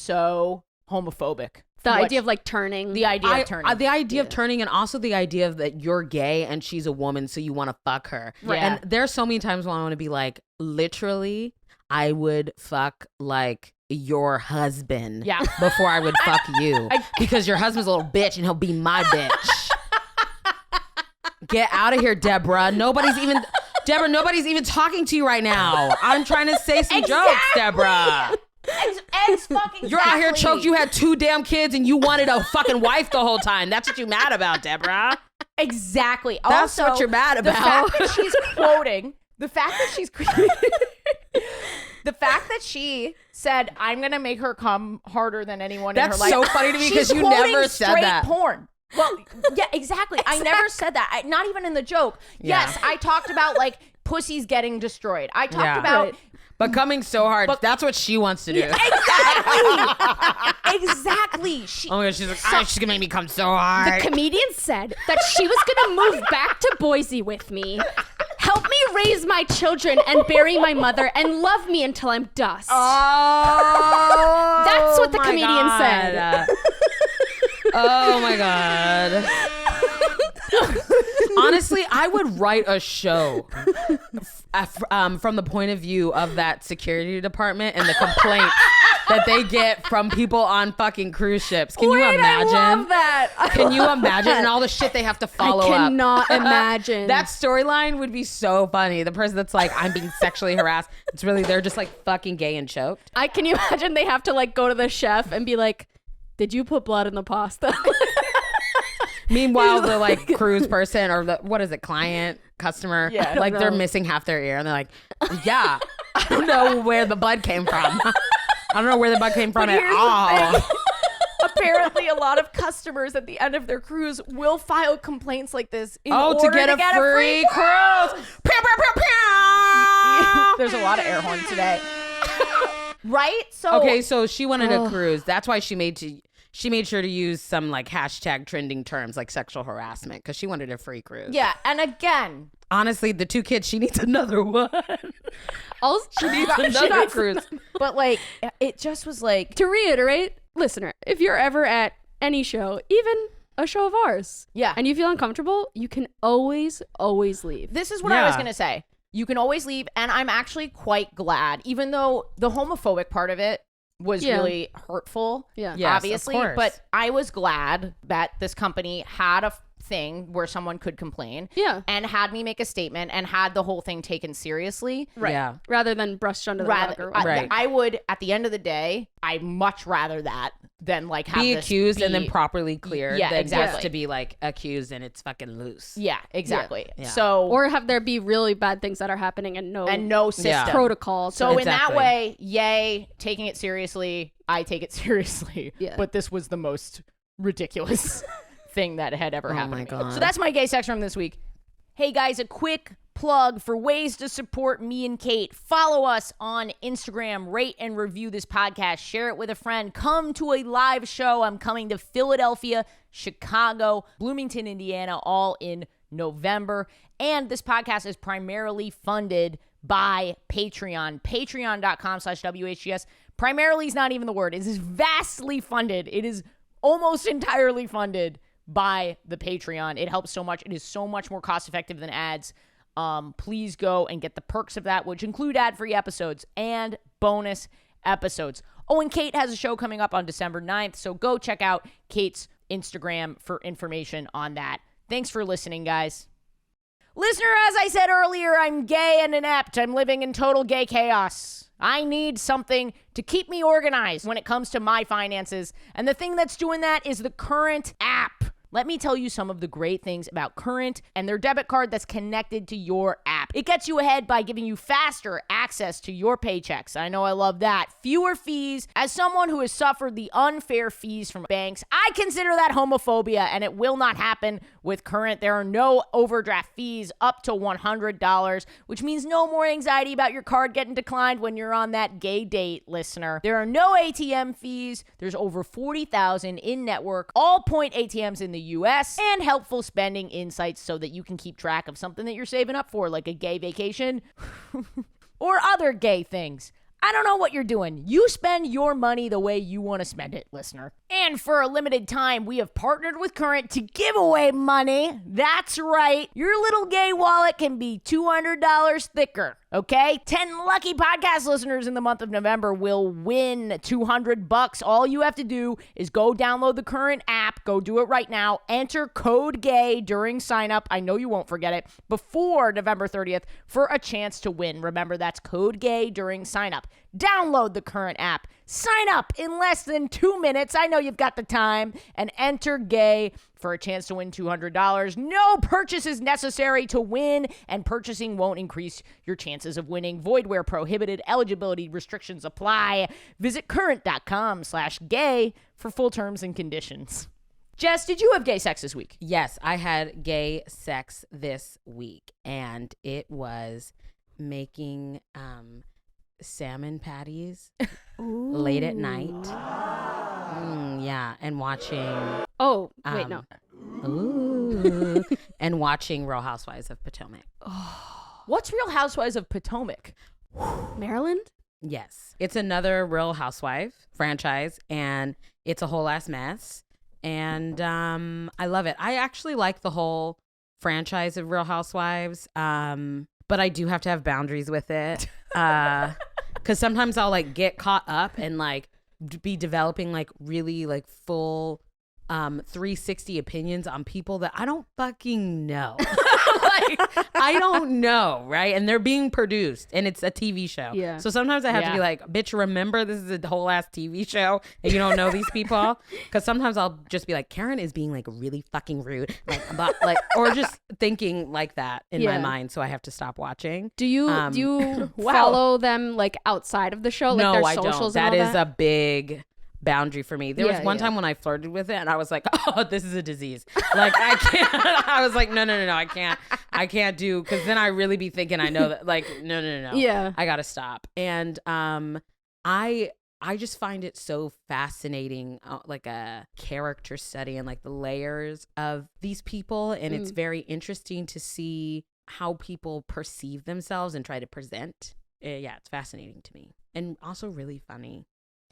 so homophobic. The idea of turning. The idea of turning. The idea of turning, and also the idea of that you're gay and she's a woman, so you want to fuck her. Right. And there's so many times when I want to be like, literally, I would fuck your husband before I would fuck you. Because your husband's a little bitch and he'll be my bitch. Get out of here, Deborah. Nobody's even talking to you right now. I'm trying to say some jokes, Deborah. You're out here choked. You had 2 damn kids and you wanted a fucking wife the whole time. That's what you're mad about, Deborah. Exactly. That's also, what you're mad about. The fact that she's quoting, the fact that she said, I'm going to make her come harder than anyone in her life. That's so funny to me because you never said that. Porn. Well, yeah, exactly. I never said that. Not even in the joke. Yeah. Yes, I talked about pussies getting destroyed. I talked about... But coming so hard, that's what she wants to do. Yeah, exactly. Oh my God, she's like, she's going to make me come so hard. The comedian said that she was going to move back to Boise with me, help me raise my children and bury my mother, and love me until I'm dust. Oh, that's what the comedian said. Oh my God. Honestly, I would write a show from the point of view of that security department and the complaints that they get from people on fucking cruise ships. Can you imagine? I love that. Can you imagine? And all the shit they have to follow up. I cannot imagine. That storyline would be so funny. The person that's like, I'm being sexually harassed. It's really, they're just fucking gay and choked. Can you imagine they have to go to the chef and be like, did you put blood in the pasta? Meanwhile, the cruise person or the, what is it, client, customer, they're missing half their ear and they're like, yeah, I don't know where the blood came from. I don't know where the blood came from at all. Apparently, a lot of customers at the end of their cruise will file complaints like this in to order get to a get free a free cruise. Pew, pew, pew, pew. There's a lot of air horns today. Right? So she wanted a cruise. That's why she made sure to use some hashtag trending terms like sexual harassment because she wanted a free cruise. Yeah, and again, honestly, the 2 kids, she needs another one. Also, she needs another cruise. But it just was to reiterate, listener, if you're ever at any show, even a show of ours, and you feel uncomfortable, you can always leave. This is what I was gonna say. You can always leave, and I'm actually quite glad, even though the homophobic part of it was really hurtful, obviously, but I was glad that this company had a thing where someone could complain and had me make a statement and had the whole thing taken seriously. Right. Yeah. Rather than brushed under the rug. I would, at the end of the day, I'd much rather that than have be accused and then properly cleared than exactly. just to be accused and it's fucking loose. Yeah, exactly. Yeah. So or have there be really bad things that are happening and no system protocol. So in that way, yay, taking it seriously. I take it seriously. Yeah. But this was the most ridiculous thing that had ever happened. Oh my God. So that's my gay sex room this week. Hey guys, a quick plug for ways to support me and Kate. Follow us on Instagram, rate and review this podcast, share it with a friend, come to a live show. I'm coming to Philadelphia, Chicago, Bloomington, Indiana, all in November. And this podcast is primarily funded by Patreon, patreon.com/WHGS. Primarily is not even the word. It is vastly funded. It is almost entirely funded by the Patreon. It helps so much. It is so much more cost effective than ads. please go and get the perks of that, which include ad-free episodes and bonus episodes. Oh, and Kate has a show coming up on December 9th, so go check out Kate's Instagram for information on that. Thanks for listening, guys. Listener, as I said earlier, I'm gay and inept. I'm living in total gay chaos. I need something to keep me organized when it comes to my finances. And the thing that's doing that is the Current app. Let me tell you some of the great things about Current and their debit card that's connected to your app. It gets you ahead by giving you faster access to your paychecks. I know I love that. Fewer fees. As someone who has suffered the unfair fees from banks, I consider that homophobia, and it will not happen with Current. There are no overdraft fees up to $100, which means no more anxiety about your card getting declined when you're on that gay date, listener. There are no ATM fees. There's over 40,000 in-network, all-point ATMs in the US, and helpful spending insights so that you can keep track of something that you're saving up for, like a gay vacation or other gay things. I don't know what you're doing. You spend your money the way you want to spend it, listener. And for a limited time, we have partnered with Current to give away money. That's right. Your little gay wallet can be $200 thicker, okay? 10 lucky podcast listeners in the month of November will win $200. All you have to do is go download the Current app. Go do it right now. Enter code GAY during sign up. I know you won't forget it. Before November 30th for a chance to win. Remember, that's code GAY during sign up. Download the Current app. Sign up in less than 2 minutes. I know you've got the time. And enter GAY for a chance to win $200. No purchase is necessary to win, and purchasing won't increase your chances of winning. Void where prohibited. Eligibility restrictions apply. Visit current.com/gay for full terms and conditions. Jess, did you have gay sex this week? Yes, I had gay sex this week, and it was making salmon patties late at night. Yeah, and watching. Oh, wait, no. Ooh, and watching Real Housewives of Potomac. What's Real Housewives of Potomac? Maryland? Yes, it's another Real Housewife franchise, and it's a whole ass mess. And I love it. I actually like the whole franchise of Real Housewives, but I do have to have boundaries with it. Because sometimes I'll like get caught up and like be developing like really like full 360 opinions on people that I don't fucking know. Like, I don't know, right? And they're being produced, and it's a TV show. Yeah. So sometimes I have to be like, bitch, remember this is a whole ass TV show, and you don't know these people. Because sometimes I'll just be like, Karen is being like really fucking rude, like or just thinking like that in my mind. So I have to stop watching. Do you follow them like outside of the show? Like no, their I socials don't. And That all is a big boundary for me. There was one time when I flirted with it, and I was like, oh, this is a disease. Like I can't. I was like, no, I can't do, because then I really be thinking I know that, like, no. Yeah. I gotta stop. And I just find it so fascinating, like a character study and like the layers of these people, and it's very interesting to see how people perceive themselves and try to present. Yeah, it's fascinating to me, and also really funny.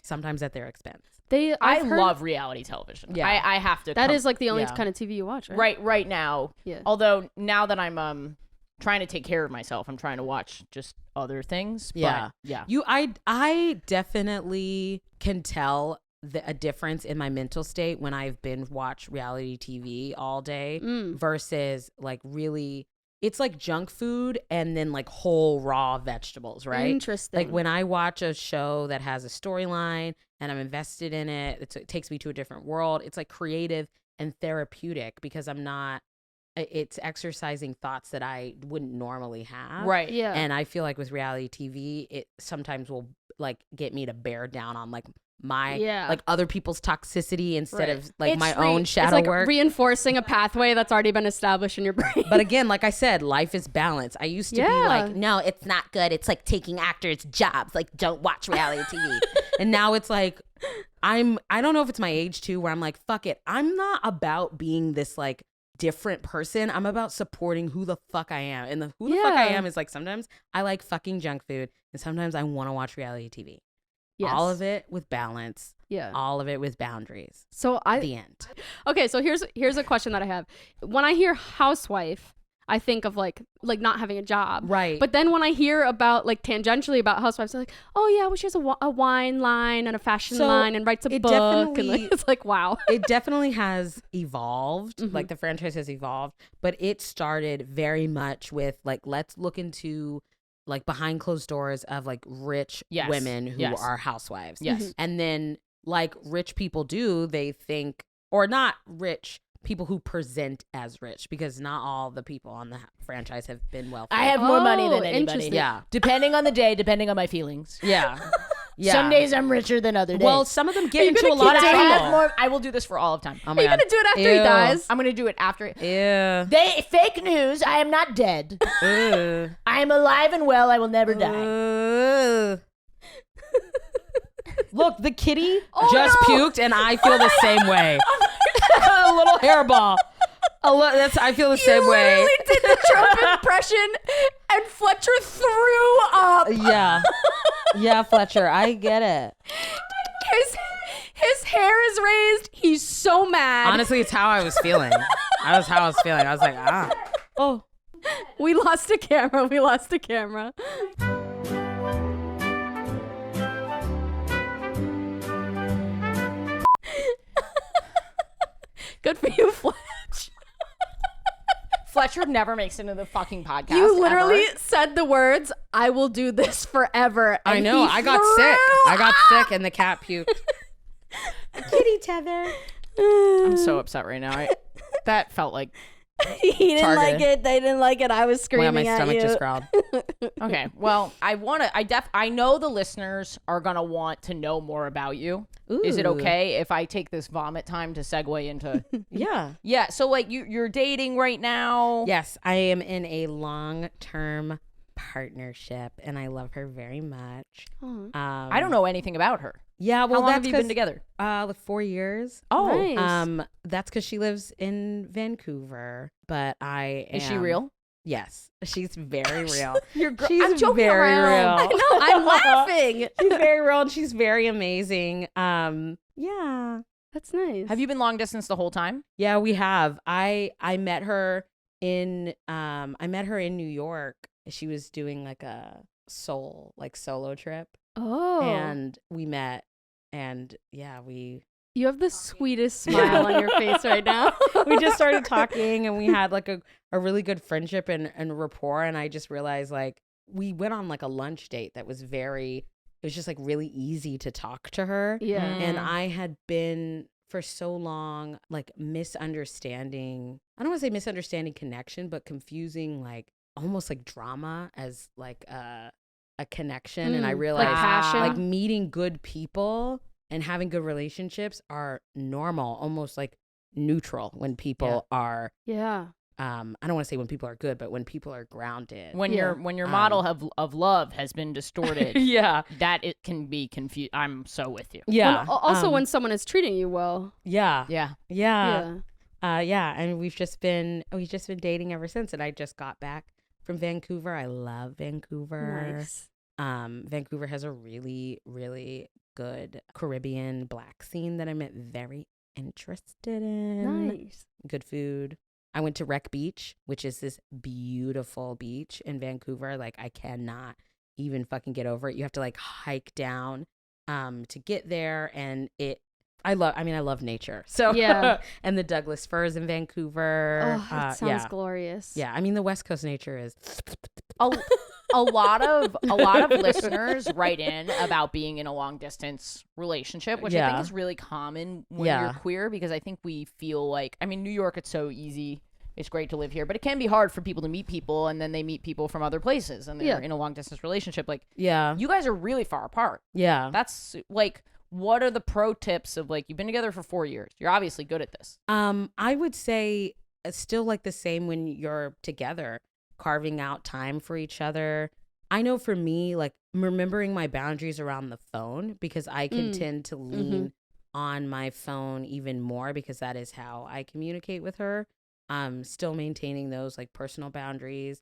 Sometimes at their expense. I love reality television. Yeah, I have to. That is like the only kind of TV you watch, right? Right now. Yeah. Although now that I'm trying to take care of myself, I'm trying to watch just other things. Yeah, but yeah. I definitely can tell a difference in my mental state when I've binge watched reality TV all day versus like really. It's like junk food and then like whole raw vegetables, right? Interesting. Like when I watch a show that has a storyline and I'm invested in it, it takes me to a different world. It's like creative and therapeutic because it's exercising thoughts that I wouldn't normally have. Right. Yeah. And I feel like with reality TV, it sometimes will like get me to bear down on like my like other people's toxicity instead of like it's my own shadow it's like work. Reinforcing a pathway that's already been established in your brain. But again, like I said, life is balance. I used to be like, no, it's not good. It's like taking actors' jobs. Like, don't watch reality TV. And now it's like, I don't know if it's my age too, where I'm like, fuck it. I'm not about being this like different person. I'm about supporting who the fuck I am. And who the fuck I am is like, sometimes I like fucking junk food and sometimes I want to watch reality TV. Yes. All of it with balance. Yeah. All of it with boundaries. So the end. Okay, so here's a question that I have. When I hear housewife, I think of like not having a job. Right. But then when I hear about like tangentially about housewives, I'm like, oh yeah, well she has a wine line and a fashion line and writes a book. And like, it's like, wow. It definitely has evolved. Mm-hmm. Like the franchise has evolved, but it started very much with like, let's look into like behind closed doors of like rich women who are housewives. Yes. And then like rich people do, they think, or not rich people who present as rich, because not all the people on the franchise have been wealthy. I have more money than anybody. Interesting. Yeah. Depending on the day, depending on my feelings. Yeah. Yeah. Some days I'm richer than other days. Well, some of them get into a lot of I have trouble. more. I will do this for all of time. Oh my Are you God. gonna do it after he dies? I'm gonna do it after. Yeah. Fake news. I am not dead. I am alive and well. I will never die. Look, the kitty just puked, and I feel the same way. A little hairball. I feel the same way. You literally did the Trump impression, and Fletcher threw up. Yeah, Fletcher, I get it. His hair is raised. He's so mad. Honestly, it's how I was feeling. I was like, oh. We lost a camera. Good for you, Fletch. Fletcher never makes it into the fucking podcast. You literally ever. said the words, "I will do this forever." I know. I got sick, and the cat puked. Kitty tether. I'm so upset right now. That felt like He didn't targeted. like it. They didn't like it. I was screaming my at stomach you. just growled. okay. Well, I know the listeners are gonna want to know more about you. Is it Ooh. okay if I take this vomit time to segue into? Yeah. Yeah. So like you're dating right now. Yes, I am in a long-term partnership, and I love her very much. I don't know anything about her. Yeah, well, How long that's have you been together? Like 4 years. Oh, Nice. That's because she lives in Vancouver, but is she real? Yes, she's very real. She's She's joking very around. real. No, I'm laughing. She's very real, and she's very amazing. Yeah, That's nice. Have you been long distance the whole time? yeah, we have. I met her in New York. She was doing like a solo trip. Oh. And we met, and yeah, You have the sweetest smile on your face right now. we just started talking, and we had like a really good friendship and rapport. And I just realized like we went on like a lunch date that was it was just like really easy to talk to her. Yeah. And I had been for so long like misunderstanding, I don't want to say misunderstanding connection, but confusing like almost like drama as like a connection. And I realized like passion. like meeting good people and having good relationships are normal, almost like neutral when people are Yeah. I don't want to say when people are good, but when people are grounded. When your model of love has been distorted, Yeah. that it can be confused. I'm so with you. Yeah. Also, when someone is treating you well. Yeah. Yeah. Yeah. And we've just been dating ever since. And I just got back from Vancouver. I love Vancouver. Nice. Vancouver has a really, really good Caribbean black scene that I'm very interested in. Nice. Good food. I went to Wreck Beach, which is this beautiful beach in Vancouver. Like I cannot even fucking get over it. You have to like hike down to get there, and I love nature. So Yeah. and the Douglas firs in Vancouver. Oh, that sounds glorious. Yeah, I mean the West Coast nature is A lot of listeners write in about being in a long distance relationship, which I think is really common when you're queer, because I think we feel like, I mean, New York, it's so easy. It's great to live here, but it can be hard for people to meet people, and then they meet people from other places, and they're in a long distance relationship. Like, you guys are really far apart. Yeah. That's like, what are the pro tips of like, you've been together for 4 years. You're obviously good at this. I would say it's still like the same when you're together, carving out time for each other. I know for me, like remembering my boundaries around the phone, because I can tend to lean on my phone even more, because that is how I communicate with her. Still maintaining those like personal boundaries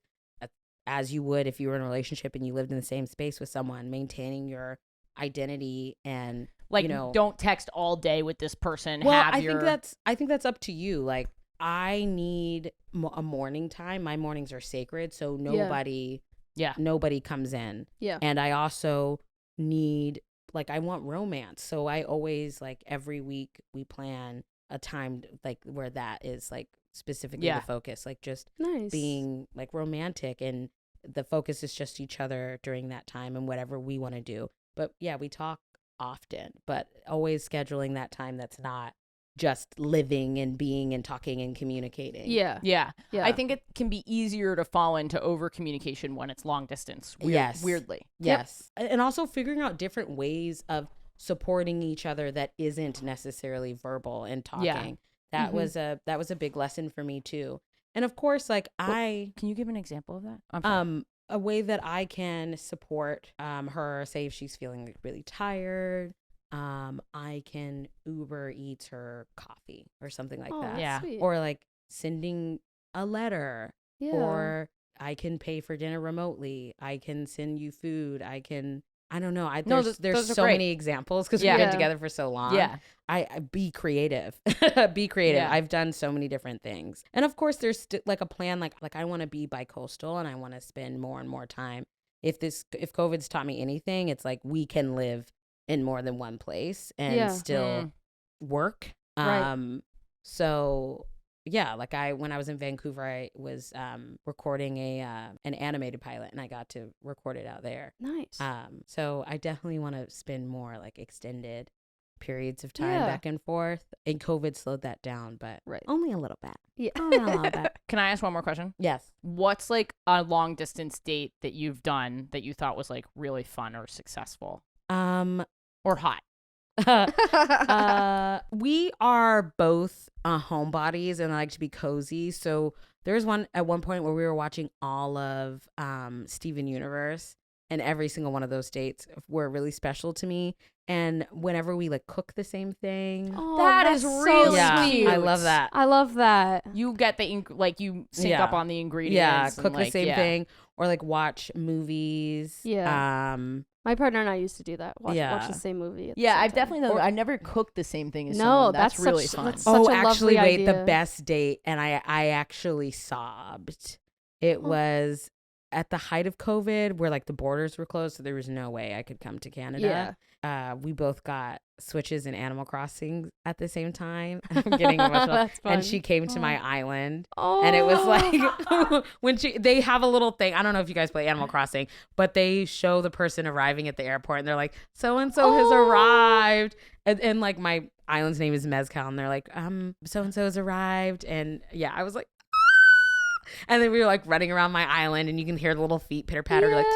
as you would if you were in a relationship and you lived in the same space with someone, maintaining your identity and like, you know, don't text all day with this person. Well, I think that's up to you. Like I need a morning time. My mornings are sacred, so nobody comes in. Yeah. And I also need, like, I want romance. So I always, like, every week we plan a time, like, where that is, like, specifically the focus. Like, just being, like, romantic. And the focus is just each other during that time and whatever we want to do. But, yeah, we talk often. But always scheduling that time that's not just living and being and talking and communicating. Yeah. I think it can be easier to fall into over communication when it's long distance. Weirdly. Yes. And also figuring out different ways of supporting each other that isn't necessarily verbal and talking. That was a big lesson for me too. And of course, like, can you give an example of that? A way that I can support her, say if she's feeling like really tired, I can Uber Eats her coffee or something like that. Yeah. Sweet. Or like sending a letter. Yeah. Or I can pay for dinner remotely. I can send you food. I don't know. There's so many examples because we've been together for so long. Yeah. I be creative. Be creative. Yeah. I've done so many different things. And of course there's like a plan, like I want to be bi-coastal and I want to spend more and more time. If COVID's taught me anything, it's like we can live in more than one place and still work. Right. So yeah, like when I was in Vancouver, I was recording an animated pilot and I got to record it out there. Nice. So I definitely want to spend more like extended periods of time back and forth. And COVID slowed that down, but only a little bit. Yeah. Only a little bit. Can I ask one more question? Yes. What's like a long distance date that you've done that you thought was like really fun or successful? Or hot? We are both homebodies and like to be cozy. So there was at one point where we were watching all of Steven Universe, and every single one of those dates were really special to me. And whenever we like cook the same thing, that is really sweet. I love that. I love that. You get you sync up on the ingredients. Yeah, cook the same thing, or like watch movies. Yeah. My partner and I used to do that. Watch the same movie. I've definitely done. I never cooked the same thing as someone. That's really fun. That's such a actually, lovely idea. The best date, and I actually sobbed. It was at the height of COVID, where like the borders were closed, so there was no way I could come to Canada. We both got Switches in Animal Crossing at the same time. I'm getting emotional. That's fun. And she came to my island, and it was like when they have a little thing. I don't know if you guys play Animal Crossing, but they show the person arriving at the airport, and they're like, "So and so has arrived," and like my island's name is Mezcal, and they're like, "So and so has arrived," and yeah, I was like. And then we were like running around my island, and you can hear the little feet pitter patter, like,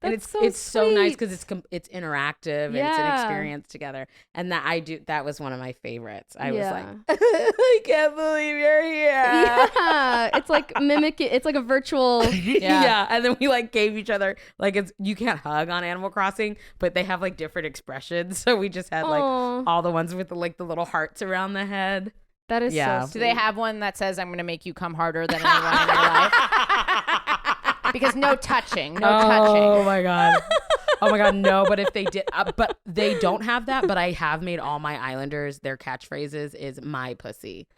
and it's so nice because it's interactive and it's an experience together. And that was one of my favorites. I was like, I can't believe you're here. Yeah, it's like it's like a virtual. Yeah, and then we like gave each other like you can't hug on Animal Crossing, but they have like different expressions. So we just had like all the ones with the little hearts around the head. That is so sweet. Do they have one that says, I'm going to make you come harder than anyone in your life? Because no touching. Oh, my God. Oh, my God, no. But if they did, but they don't have that. But I have made all my islanders, their catchphrases is my pussy.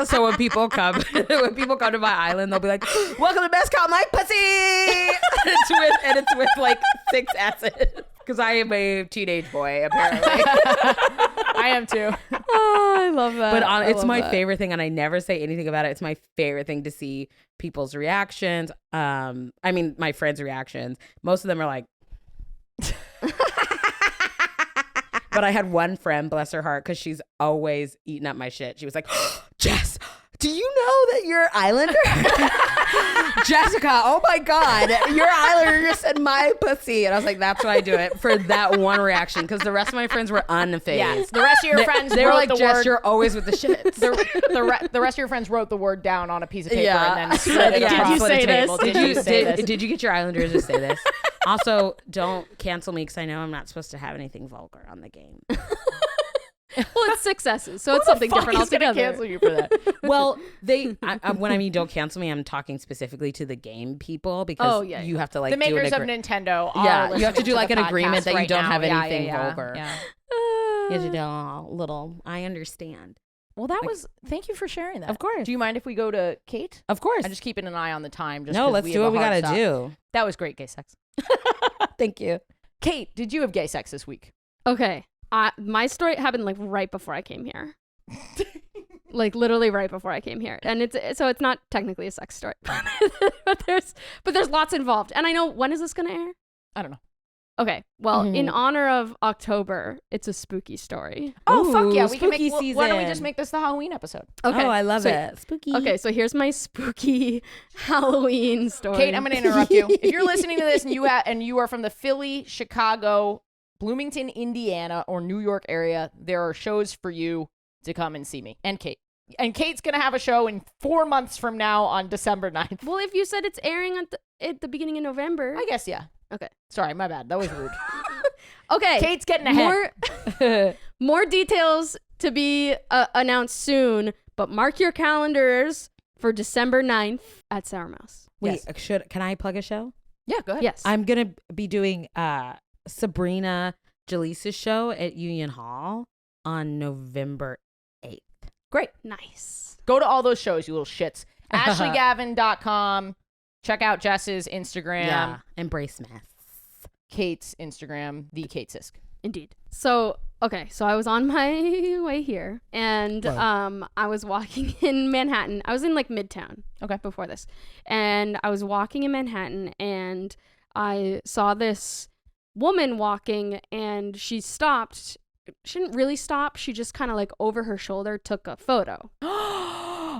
So when people come to my island, they'll be like, welcome to Best Call, my pussy. and it's with like 6 S's. Because I am a teenage boy, apparently. I am too. Oh, I love that. But it's my favorite thing, and I never say anything about it. It's my favorite thing to see people's reactions. I mean, my friends' reactions. Most of them are like... But I had one friend, bless her heart, because she's always eating up my shit. She was like, Jess, do you know that you're Islander? Jessica, oh my God, you're Islander, you said my pussy. And I was like, that's why I do it, for that one reaction, because the rest of my friends were unfazed. Yeah, the rest of your friends they were wrote like, the Jess, word. you're always with the shits. The rest of your friends wrote the word down on a piece of paper and then slid it Did across you the say table. this? Did you get your Islanders to say this? Also, don't cancel me because I know I'm not supposed to have anything vulgar on the game. Well, it's 6 S's, so it's something different altogether. Cancel you for that. Well, when I mean don't cancel me, I'm talking specifically to the game people because you have to like the makers of Nintendo. You have to do like an agreement that you don't have anything vulgar. Yeah. You have to do a little. I understand. Well, that was. Thank you for sharing that. Of course. Do you mind if we go to Kate? Of course. I'm just keeping an eye on the time. Just no, let's do what we gotta do. That was great, gay sex. Thank you. Kate, did you have gay sex this week? Okay. My story happened like right before I came here. Like literally right before I came here. And it's not technically a sex story. but there's lots involved. And I know, when is this going to air? I don't know. Okay. Well, in honor of October, it's a spooky story. Oh, fuck yeah. We can make season. Why don't we just make this the Halloween episode? Okay. Oh, I love it. Spooky. Okay, so here's my spooky Halloween story. Kate, I'm going to interrupt you. If you're listening to this and you are from the Philly, Chicago, Bloomington, Indiana, or New York area, there are shows for you to come and see me and Kate. And Kate's going to have a show in 4 months from now on December 9th. Well, if you said it's airing at the beginning of November. I guess, yeah. Okay. Sorry, my bad. That was rude. Okay. Kate's getting ahead. More details to be announced soon, but mark your calendars for December 9th at Sour Mouse. Wait, can I plug a show? Yeah, go ahead. Yes. I'm going to be doing Sabrina Jaleesa's show at Union Hall on November 8th. Great. Nice. Go to all those shows, you little shits. AshleyGavin.com. Check out Jess's Instagram. Yeah. Embrace mess. Kate's Instagram, the Kate Sisk. Indeed. So I was on my way here and I was walking in Manhattan. I was in like Midtown before this. And I was walking in Manhattan and I saw this woman walking and she stopped. She didn't really stop. She just kind of like over her shoulder took a photo.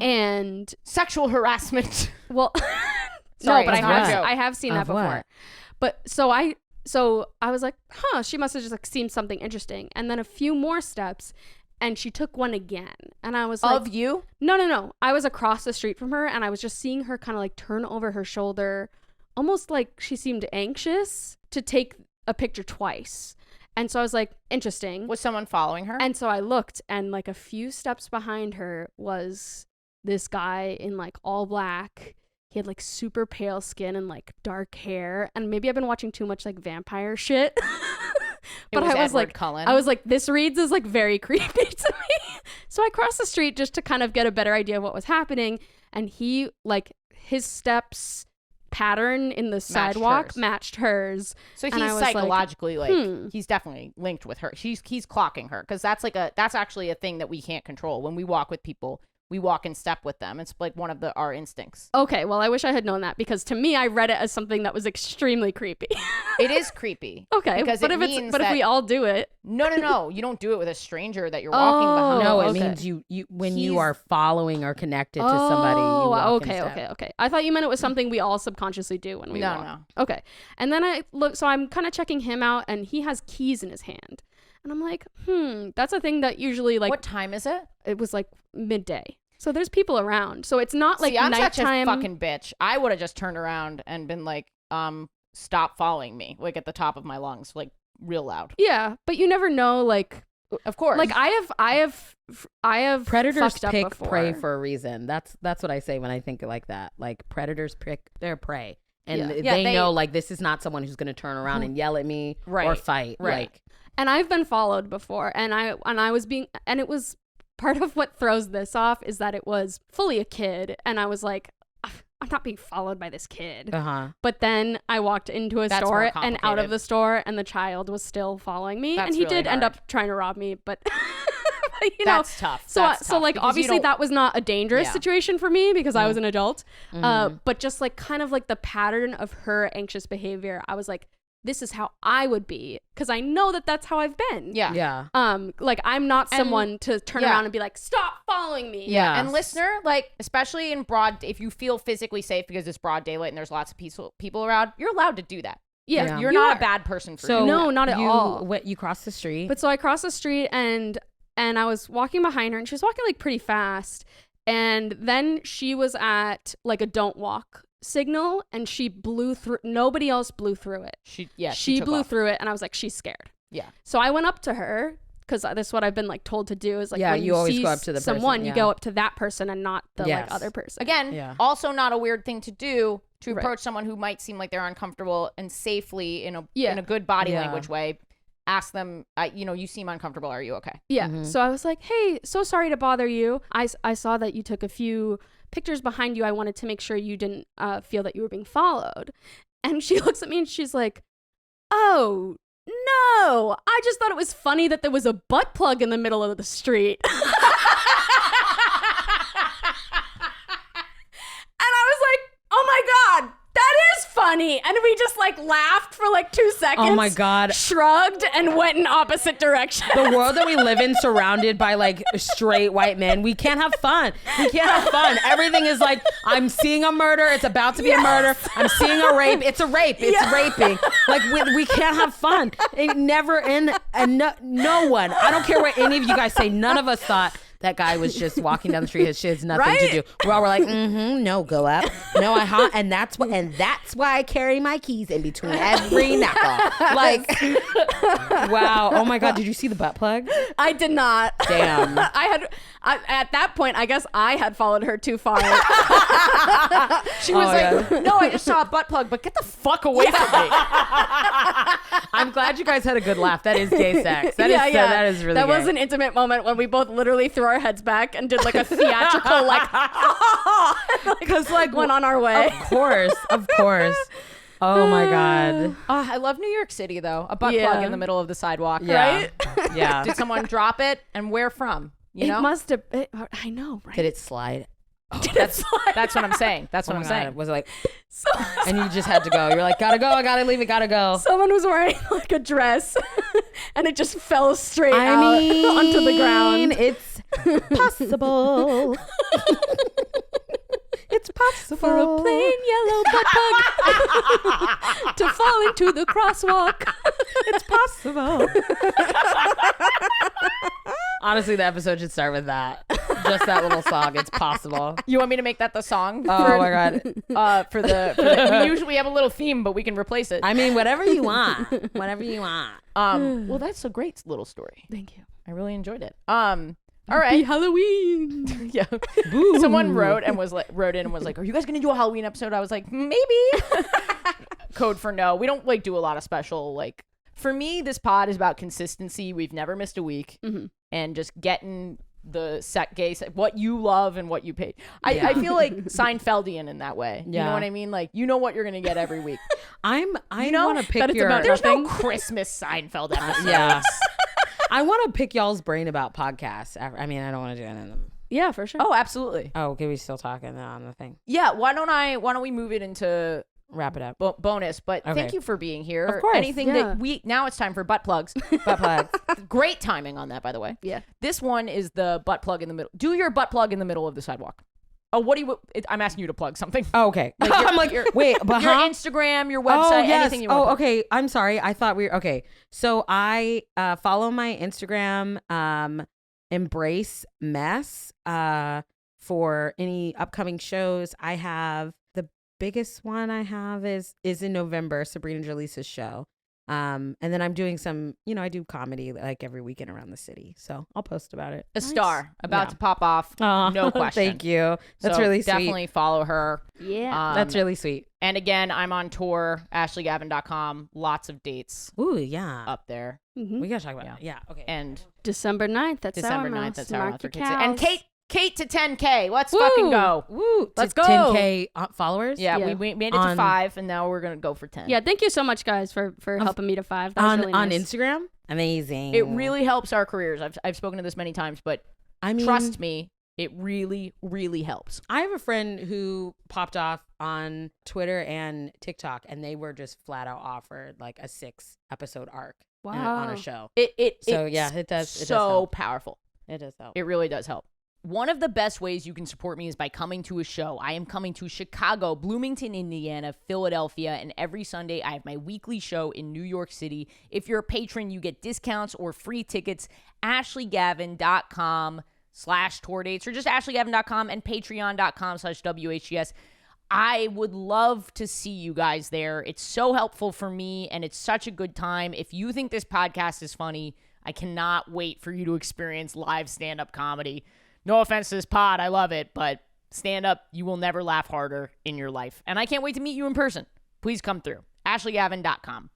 And sexual harassment. Well, sorry, no, but I have seen that Of before. what? But so I was like, she must have just like seen something interesting. And then a few more steps and she took one again. And I was like, of you? No. I was across the street from her and I was just seeing her kind of like turn over her shoulder, almost like she seemed anxious to take a picture twice. And so I was like, interesting. Was someone following her? And so I looked and like a few steps behind her was this guy in like all black. He had like super pale skin and like dark hair. And maybe I've been watching too much like vampire shit. But I was like, this reads as like very creepy to me. So I crossed the street just to kind of get a better idea of what was happening. And he like his steps pattern in the sidewalk matched hers. So he's psychologically like he's definitely linked with her. He's clocking her because that's actually a thing that we can't control. When we walk with people, we walk in step with them. It's like one of our instincts. Okay, well, I wish I had known that because to me, I read it as something that was extremely creepy. It is creepy. Okay, because but if we all do it, no, you don't do it with a stranger that you're walking behind. No, it means you when you are following or connected to somebody. You walk in step. Okay. I thought you meant it was something we all subconsciously do when we walk. No. Okay, and then I look, so I'm kind of checking him out, and he has keys in his hand, and I'm like, that's a thing that usually like. What time is it? It was like midday. So there's people around. So it's not like I'm nighttime. such a fucking bitch. I would have just turned around and been like, stop following me, like at the top of my lungs, like real loud. Yeah, but you never know, like, of course. Like I have predators pick prey for a reason. That's what I say when I think like that. Like predators pick their prey. And they know like this is not someone who's going to turn around and yell at me or fight. Right. Like, and I've been followed before and I was being, and it was part of what throws this off is that it was fully a kid. And I was like, I'm not being followed by this kid. But then I walked into a store and out of the store and the child was still following me. And he did end up trying to rob me, but that's tough. So like obviously that was not a dangerous situation for me because I was an adult. But just like kind of like the pattern of her anxious behavior, I was like, this is how I would be because I know that that's how I've been. Yeah. Like I'm not someone to turn around and be like, stop following me. Yeah. And listener, like especially in if you feel physically safe because it's broad daylight and there's lots of people around, you're allowed to do that. Yeah. You're not a bad person for doing no, that. not at all. You crossed the street. But so I crossed the street and I was walking behind her and she was walking like pretty fast. And then she was at like a don't walk signal and she blew through. Nobody else blew through it. She blew through it and I was like, she's scared. Yeah. So I went up to her because this is what I've been like told to do is like when you always go up to the someone, person, you go up to that person and not the like other person. Again, also not a weird thing to do to approach someone who might seem like they're uncomfortable and safely in a good body language way. ask them, you seem uncomfortable. Are you okay? Yeah. So I was like, hey, so sorry to bother you. I saw that you took a few pictures behind you. I wanted to make sure you didn't feel that you were being followed. And she looks at me and she's like, oh, no, I just thought it was funny that there was a butt plug in the middle of the street. And I was like, oh my God, that is funny. And we just like laughed for like 2 seconds. Oh my God. Shrugged and went in opposite directions. The world that we live in, surrounded by like straight white men, we can't have fun. We can't have fun. Everything is like, I'm seeing a murder. It's about to be a murder. I'm seeing a rape. It's a rape. It's raping. Like we can't have fun. It never in. And no one. I don't care what any of you guys say. None of us thought that guy was just walking down the street. His shit has nothing to do. We're like, no, go up. No, and that's why I carry my keys in between every knuckle. Like, wow. Oh my God. Did you see the butt plug? I did not. Damn. At that point, I guess I had followed her too far. She was no, I just saw a butt plug, but get the fuck away from me. I'm glad you guys had a good laugh. that is gay sex. That is really That gay. was an intimate moment when we both literally threw our heads back and did like a theatrical because like went on our way. Of course. Oh my God. I love New York City though. A butt plug in the middle of the sidewalk. Yeah. Right? Yeah. Did someone drop it, and where from? You know? It must have. I know, right? Did it slide? That's what I'm saying. That's what I'm saying. Was it like, and you just had to go. You're like, gotta go. I gotta leave it. Gotta go. Someone was wearing like a dress, and it just fell straight onto the ground. It's possible. It's possible for a plain yellow butt plug to fall into the crosswalk. It's possible. Honestly, the episode should start with that. Just that little song. It's possible. You want me to make that the song? Oh my God. For the we usually have a little theme, but we can replace it. I mean, whatever you want. Whatever you want. Well, that's a great little story. Thank you. I really enjoyed it. All right. Halloween. Yeah. Someone wrote in and was like, "Are you guys gonna do a Halloween episode?" I was like, maybe. Code for no. We don't like do a lot of special like. For me, this pod is about consistency. We've never missed a week, and just getting the what you love and what you pay. I feel like Seinfeldian in that way. You know what I mean? Like, you know what you're gonna get every week. I want to pick There's no Christmas Seinfeld episodes. Yeah. I want to pick y'all's brain about podcasts. I mean, I don't want to do any of them. Yeah, for sure. Oh, absolutely. Oh, okay. We still talking on the thing. Yeah. Why don't we move it into wrap it up bonus? But thank you for being here. Of course. Anything that now it's time for butt plugs. Butt plugs. Great timing on that, by the way. Yeah. This one is the butt plug in the middle. Do your butt plug in the middle of the sidewalk. Oh, I'm asking you to plug something. Oh, okay. I'm like, wait, but your Instagram, your website, anything you want. Oh, okay. I'm sorry. I thought okay. So I follow my Instagram, Embrace Mess, for any upcoming shows. I have the biggest one I have is in November, Sabrina Jaleesa's show. And then I'm doing some, I do comedy like every weekend around the city. So I'll post about it. A star about to pop off. No question. Thank you. That's so really sweet. Definitely follow her. Yeah. That's really sweet. And again, I'm on tour, ashleygavin.com. Lots of dates Ooh, yeah. up there. Mm-hmm. We gotta talk about it. Yeah. Okay. And December 9th, that's December our 9th, mouse. that's our Mark mouse. your And cows. Kate to 10K. Let's fucking go. Woo. Let's go. 10K followers? Yeah, Yeah. we made it to 5, and now we're going to go for 10. Yeah, thank you so much, guys, for helping me to 5. That was really on nice. Instagram? Amazing. It really helps our careers. I've spoken to this many times, but I mean, trust me, it really, really helps. I have a friend who popped off on Twitter and TikTok, and they were just flat out offered like a 6-episode arc on a show. It does help. Powerful. It does help. It really does help. One of the best ways you can support me is by coming to a show. I am coming to Chicago, Bloomington, Indiana, Philadelphia, and every Sunday I have my weekly show in New York City. If you're a patron, you get discounts or free tickets. AshleyGavin.com/tour dates or just AshleyGavin.com and Patreon.com/WHGS. I would love to see you guys there. It's so helpful for me, and it's such a good time. If you think this podcast is funny, I cannot wait for you to experience live stand-up comedy. No offense to this pod, I love it, but stand-up, you will never laugh harder in your life. And I can't wait to meet you in person. Please come through. AshleyGavin.com.